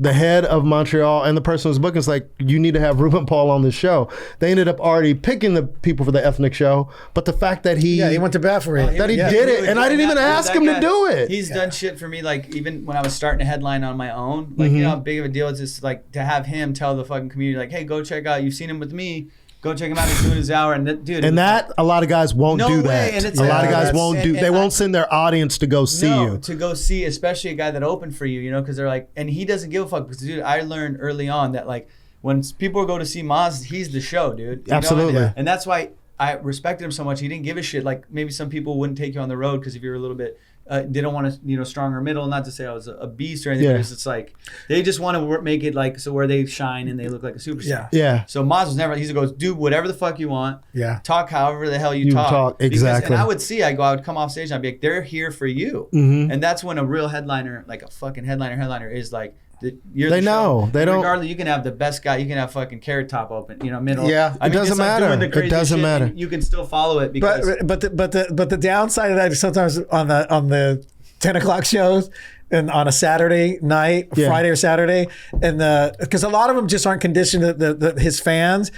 the head of Montreal and the person who was booking is like, you need to have Ruben Paul on the show. They ended up already picking the people for the ethnic show, but the fact that he went to bat for it. That he did it, and I didn't even ask him to do it. He's done shit for me, like even when I was starting a headline on my own, like you know how big of a deal it's just like to have him tell the fucking community like, hey, go check out, you've seen him with me. Go check him out. He's doing his hour, and dude. And that a lot of guys won't do that. And a lot of guys won't do. They won't send their audience to go see you. To go see, especially a guy that opened for you, you know, because they're like, and he doesn't give a fuck. Because dude, I learned early on that like when people go to see Maz, he's the show, dude. You Absolutely. And that's why I respected him so much. He didn't give a shit. Like maybe some people wouldn't take you on the road because if you're a little bit they don't want to, stronger middle. Not to say I was a beast or anything. But it's like they just want to make it like so where they shine and they look like a superstar. Yeah. So Maz was never. He goes, do whatever the fuck you want. Yeah. Talk however the hell you talk. Exactly. And I would come off stage and I'd be like, they're here for you. Mm-hmm. And that's when a real headliner, like a fucking headliner, is like. They know. They don't. Regardless, you can have the best guy. You can have fucking Carrot Top open. Middle. Yeah. It doesn't matter. It doesn't matter. You can still follow it because. But the downside of that is sometimes on the 10 o'clock shows and on a Saturday night, Friday or Saturday, and because a lot of them just aren't conditioned. His fans,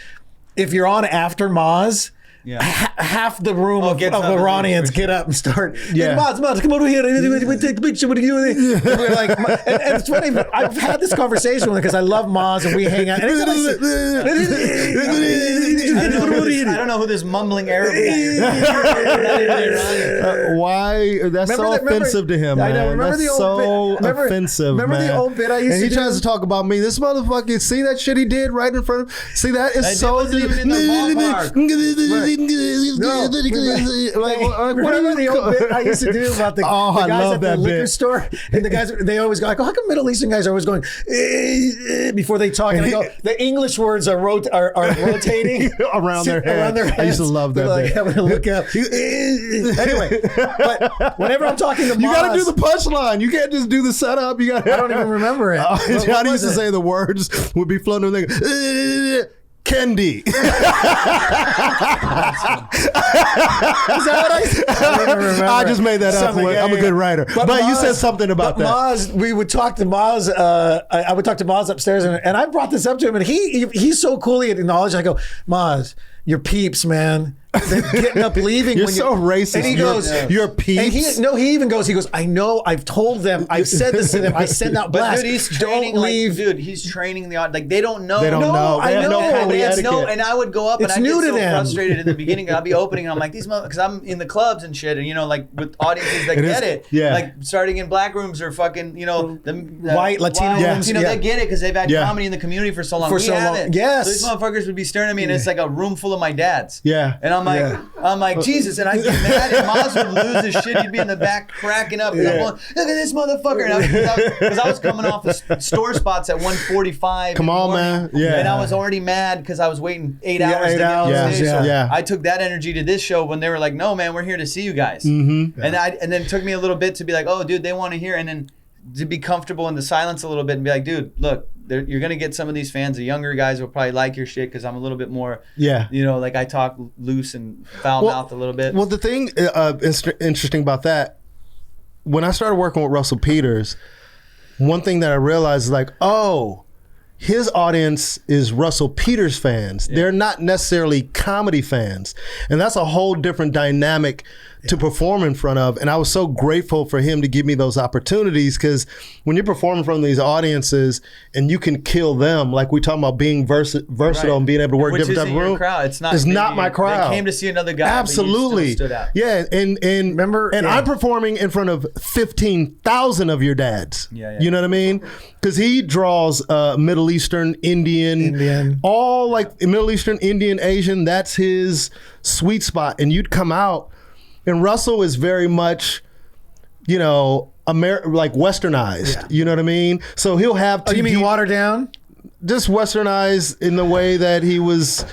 if you're on after Maz. Yeah. Half the room of Iranians get up and start. Yeah, Maz, come over here. We take a picture. What are you doing? And we're like, and it's funny. I've had this conversation with him because I love Maz and we hang out. And I don't know who this mumbling Arab is. Why? That's so offensive to him, man. I know. Remember the old bit? Offensive. Remember the old bit I used to do? And he tries to talk about me. This motherfucker. See that shit he did right in front of him? See that is so. Remember the old bit I used to do about the guys at the liquor store, and the guys they always go, I go, how come Middle Eastern guys are always going before they talk? And I go, the English words are rotating around their heads. I used to love that. Like having to look up. Anyway, but whenever I'm talking to Maz, you got to do the punchline. You can't just do the setup. You got. I don't even remember it. Johnny used to say the words would be floating. Kendi. Is that what I said? I just made that up. I'm a good writer. But Maz, you said something about that. Maz, we would talk to Maz. I would talk to Maz upstairs, and I brought this up to him, and he's so cool. He acknowledged. I go, Maz, your peeps, man. They're getting up, leaving. You're so racist. And he goes, "Your peeps." And he even goes. He goes, "I know. I've told them. I've said this to them. I send out blasts. But dude, he's training. Don't leave. Dude, he's training the audience. Like they don't know. They don't know. I know. And I would go up and I'd get so them. frustrated in the beginning. I'd be opening and I'm like, these motherfuckers, because I'm in the clubs and shit, and like with audiences that get it. Yeah. Like starting in black rooms or fucking the white Latino rooms. They get it because they've had comedy in the community for so long. We haven't. Yes. So these motherfuckers would be staring at me, and it's like a room full of my dads. Yeah. And I'm like, Jesus, and I'd get mad, and Maz would lose his shit. He'd be in the back cracking up. And I'm going, look at this motherfucker. Because I was coming off of store spots at 1:45. Come on, man. Yeah. And I was already mad because I was waiting 8 hours to get on stage. So I took that energy to this show when they were like, no, man, we're here to see you guys. Mm-hmm. And then it took me a little bit to be like, oh, dude, they want to hear. And then to be comfortable in the silence a little bit and be like, dude, look, you're going to get some of these fans, the younger guys will probably like your shit because I'm a little bit more, like I talk loose and foul-mouthed a little bit. Well, the thing interesting about that, when I started working with Russell Peters, one thing that I realized is like, oh, his audience is Russell Peters fans. Yeah. They're not necessarily comedy fans. And that's a whole different dynamic to perform in front of. And I was so grateful for him to give me those opportunities, because when you're performing in front of these audiences and you can kill them, like we talking about being versatile and being able to work different type of room. Crowd. It's not my crowd. They came to see another guy. Absolutely. But you still stood out. Yeah. And remember, I'm performing in front of 15,000 of your dads. Yeah. You know what I mean? Because he draws Middle Eastern, Indian, all like Middle Eastern, Indian, Asian. That's his sweet spot. And you'd come out, and Russell is very much, like westernized. Yeah. You know what I mean? So he'll have. You mean watered down? Just westernized in the way that he was.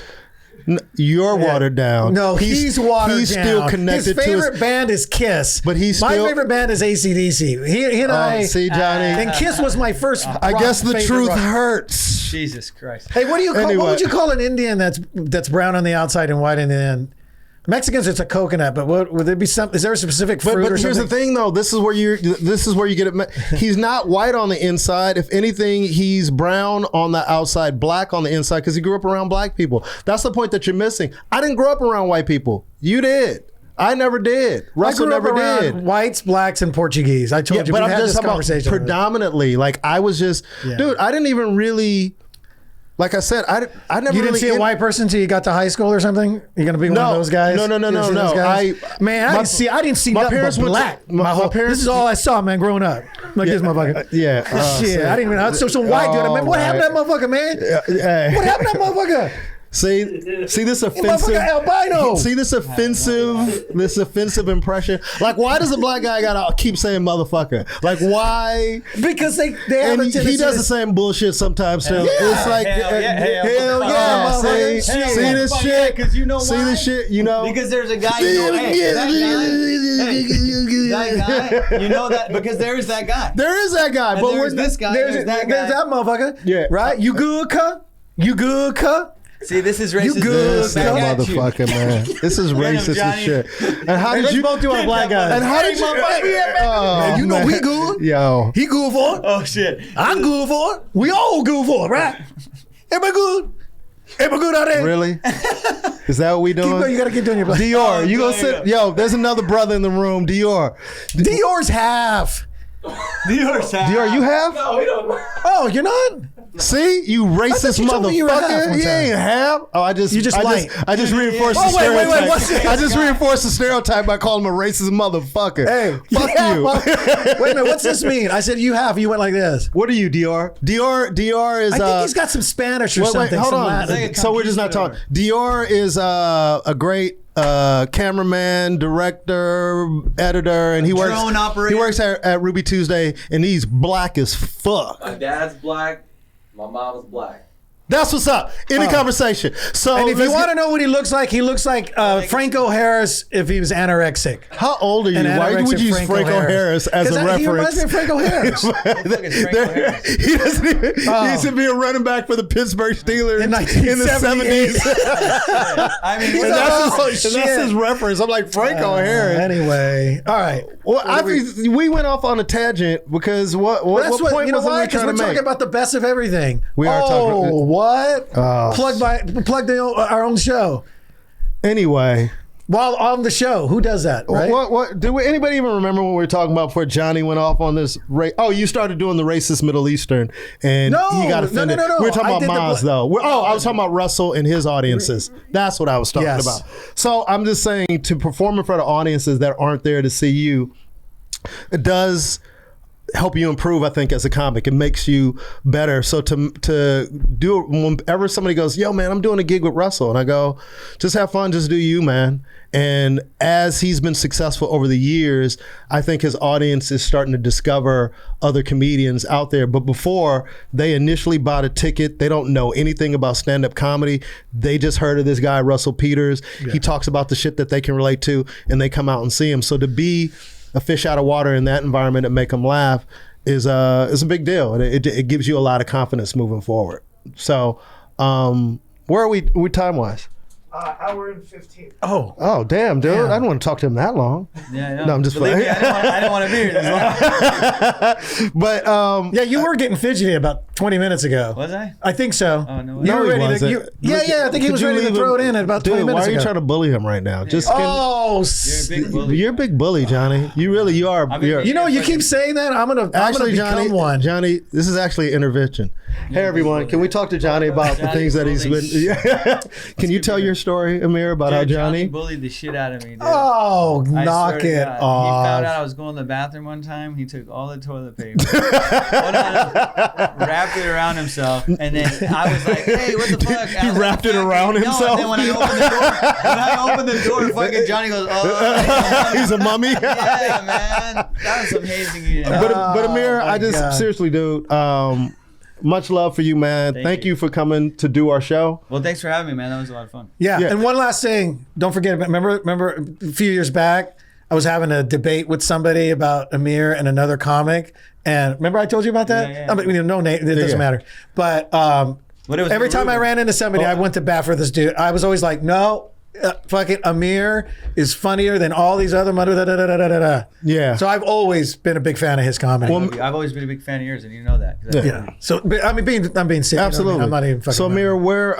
You're watered down. No, he's watered down. He's still connected to his favorite band is Kiss. But my favorite band is AC/DC. He and I. See, Johnny. And Kiss was my first. I guess the truth hurts. Jesus Christ. Hey, what would you call an Indian that's brown on the outside and white in the end? Mexicans, it's a coconut, but would there be some? Is there a specific fruit or something? But here's the thing, though. This is where you get it. He's not white on the inside. If anything, he's brown on the outside, black on the inside, because he grew up around black people. That's the point that you're missing. I didn't grow up around white people. You did. I never did. Russell never did. Whites, blacks, and Portuguese. I told you. But I'm just talking about predominantly. Like I was just, dude. I didn't even really. Like I said, I never. You didn't see a white person until you got to high school or something. You're gonna be one of those guys. No. I didn't see nothing but black. My whole parents. This is all I saw, man, growing up. Like this motherfucker. Yeah. Shit, I didn't even. I was so white, dude. I mean, what happened to that motherfucker, man? What happened to that motherfucker? See this offensive. Motherfucker albino. See this offensive impression. Like, why does a black guy gotta keep saying motherfucker? Like, why? Because they have And a he tendency does to- the same bullshit sometimes too. Yeah. It's like Hell yeah, hell yeah. motherfucker. See Hell this yeah, shit? 'cause you know See why? this shit? You know. Because there's a guy, you know, hey, that guy, you know that, because there is that guy. There is that guy, And but there's this guy, there's that guy. There's that motherfucker. Yeah. Right? You good, cuh? You good, cuh? See, this is racist. good, This back at you. motherfucker, man. This is racist as Johnny. shit. And how did Let's you both do our black guys. And how did you? Oh, You know man. we good. Yo. He good for it. Oh shit. I'm good for it. We all good for it, right? Everybody good? Everybody good out there? Really? Is that what we Keep doing? going. You gotta keep doing your black. Dior, you gonna there you sit? Yo, there's another brother in the room. Dior. Dior's half. Dior, you have? No, we don't. Oh, you're not? See, you racist you told me you were half motherfucker. one You time. ain't half. Oh, I just white. I just reinforced Oh, the wait, wait, stereotype. wait, what's this? I just reinforced the stereotype by calling him a racist motherfucker. Hey, fuck yeah, you. well, wait a minute. What's this mean? I said you have. You went like this. What are you, Dior? Dior is. I think he's got some Spanish or Wait, something. hold some on. Latin. So we're just not talking. Dior is a great cameraman, director, editor, and he works. Drone operator. He works at Ruby Tuesday, and he's black as fuck. My dad's black. My mom's black. That's what's up in the conversation. So, And if you let's want to get- know what he looks like Franco Harris if he was anorexic. how old are you? An Why anorexic would you use Franco Harris as a 'Cause reference? He reminds me of Franco Harris. He doesn't even. He used to be a running back for the Pittsburgh Steelers In in the 1978. 70s. I mean, and Oh, that's his reference. I'm like, Franco Harris. Anyway, all right. Well, we went off on a tangent because what That's point what you know was it we why? were Because trying we're to talking make? about the best of everything. We are talking about- what? Plug our own show Anyway, while on the show. Who does that? Right? what do anybody even remember what we were talking about before Johnny went off on this? Oh, you started doing the racist Middle Eastern, and No, he got no, offended. no. We were talking I about did the Maz bla- though. I was talking about Russell and his audiences. That's what I was talking Yes. about. So I'm just saying, to perform in front of audiences that aren't there to see you, it does help you improve, I think, as a comic. It makes you better. So to do it, whenever somebody goes, yo man, I'm doing a gig with Russell, and I go, just have fun, just do you, man. And as he's been successful over the years, I think his audience is starting to discover other comedians out there. But before, they initially bought a ticket. They don't know anything about stand-up comedy. They just heard of this guy, Russell Peters. Yeah. He talks about the shit that they can relate to, and they come out and see him. So to be a fish out of water in that environment and make them laugh is a big deal. And it gives you a lot of confidence moving forward. So where are we time-wise? Hour and 15. Oh, damn, dude! I don't want to talk to him that long. Yeah, no, I'm just Believe playing. me, I didn't want to be here this long. But yeah, you were getting fidgety about 20 minutes ago. Was I? I think so. Oh, no way. You No, were he ready wasn't. to. I think he was ready to throw it in at about 20 Dude, minutes why are you ago. trying to bully him right now? Just Oh, You're a big bully. you're a big bully, Johnny. You really are. I mean, you know, you keep saying that. I'm gonna Actually, become Johnny, one. Johnny, this is actually an intervention. Hey, everyone, can we talk to Johnny about the things that he's been? Yeah. Can you tell your story, Amir, about how Johnny bullied the shit out of me, dude. Oh, I knock swear to it God. off. He found out I was going to the bathroom one time. He took all the toilet paper, wrapped it around himself, and then I was like, "Hey, what the fuck?" He wrapped it around himself? And then when I opened the door, fucking Johnny goes, "Oh, he's a mummy? yeah, man, that was some hazing you did." But Amir, my I just God. seriously, dude. Much love for you, man. Thank you for coming to do our show. Well, thanks for having me, man. That was a lot of fun. Yeah. Yeah. And one last thing. Don't forget. Remember a few years back, I was having a debate with somebody about Amir and another comic. And remember I told you about that? Yeah, yeah. I mean, no name. It doesn't matter. But But it was every time I Ruben. ran into somebody, I went to bat for this dude. I was always like, no. Fucking Amir is funnier than all these other Yeah. So I've always been a big fan of his comedy. I've always been a big fan of yours, and you know that. yeah. So but, I'm being serious. Absolutely. I'm not even fucking. So Amir, where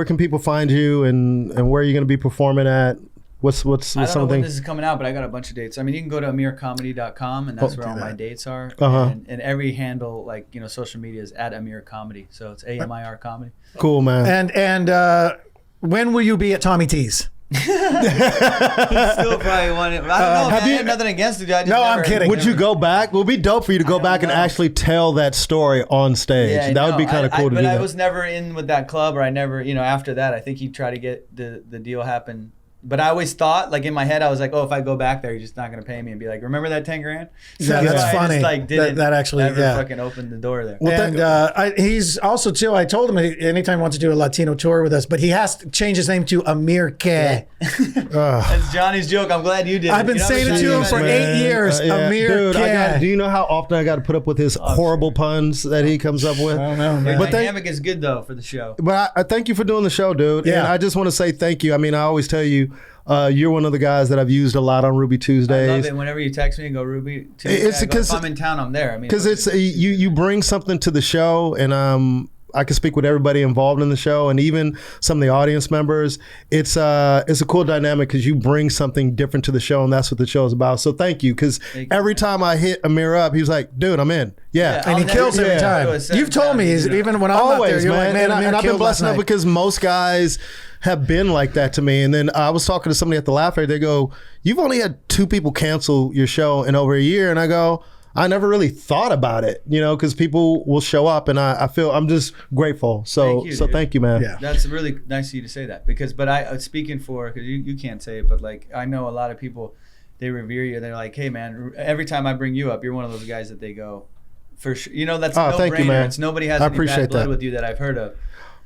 can people find you, and where are you going to be performing at? What's I don't know when something? this is coming out, but I got a bunch of dates. I mean, you can go to amircomedy.com, and that's where all my dates are. Uh-huh. And every handle, like, social media is at Amir Comedy. So it's AMIR Comedy. Cool, man. And when will you be at Tommy T's? Still probably want it. I don't know. Man, I have nothing against the guy. No, I'm kidding. Would you go back? It would be dope for you to go back and actually tell that story on stage. Yeah, that would be kind of cool to do. But that. I was never in with that club, or I never, after that, I think he tried to get the deal happen. But I always thought, like in my head, I was like, oh, if I go back there, he's just not going to pay me and be like, remember that 10 grand? Yeah, that's funny. I just, didn't that actually, fucking opened the door there. Well, and he's also, too, I told him anytime he wants to do a Latino tour with us, but he has to change his name to Amir K. That's Johnny's joke. I'm glad you did it. I've been saying it to him for 8 years. Amir K. Do you know how often I got to put up with his horrible puns that he comes up with? I don't know, man. But dynamic is good, though, for the show. But I thank you for doing the show, dude. Yeah. And I just want to say thank you. I mean, I always tell you, you're one of the guys that I've used a lot on Ruby Tuesdays. I love it. Whenever you text me and go Ruby Tuesday, if I'm in town, I'm there. I mean, because it's you bring something to the show, and I can speak with everybody involved in the show, and even some of the audience members. It's a cool dynamic because you bring something different to the show, and that's what the show is about. So thank you, because every time I hit Amir up, he was like, "Dude, I'm in." Yeah, and he kills every time. You've told me, even when I'm always, out there, you're man. like, man, and I've been blessed enough because most guys have been like that to me. And then I was talking to somebody at the Laugh Area. They go, "You've only had 2 people cancel your show in over a year," and I go, I never really thought about it, because people will show up, and I feel I'm just grateful. So thank you, man. Yeah. That's really nice of you to say that, but I speaking for, because you can't say it, but like I know a lot of people, they revere you. They're like, hey man, every time I bring you up, you're one of those guys that they go, for sure. That's no thank you, brainer. man. It's nobody has any bad blood with you that I've heard of.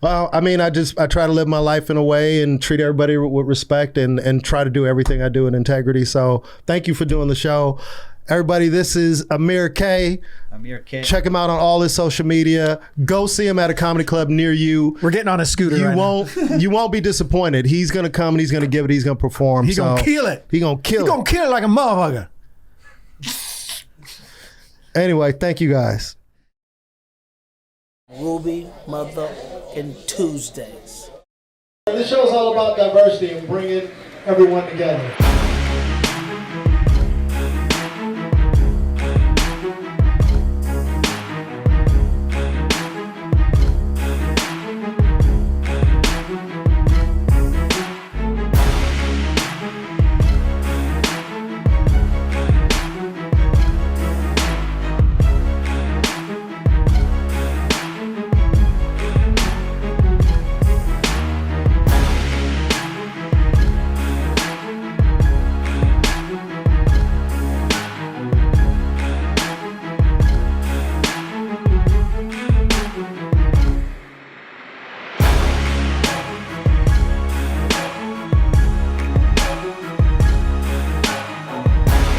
Well, I mean, I try to live my life in a way and treat everybody with respect and try to do everything I do in integrity. So thank you for doing the show. Everybody, this is Amir K. Amir K. Check him out on all his social media. Go see him at a comedy club near you. We're getting on a scooter You won't be disappointed. He's going to come and he's going to give it. He's going to perform. He's going to kill it. He's going to kill it. He's going to kill it like a motherfucker. Anyway, thank you guys. Ruby motherfucking Tuesdays. This show is all about diversity and bringing everyone together.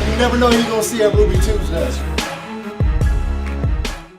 You never know who you're going to see at Ruby Tuesdays.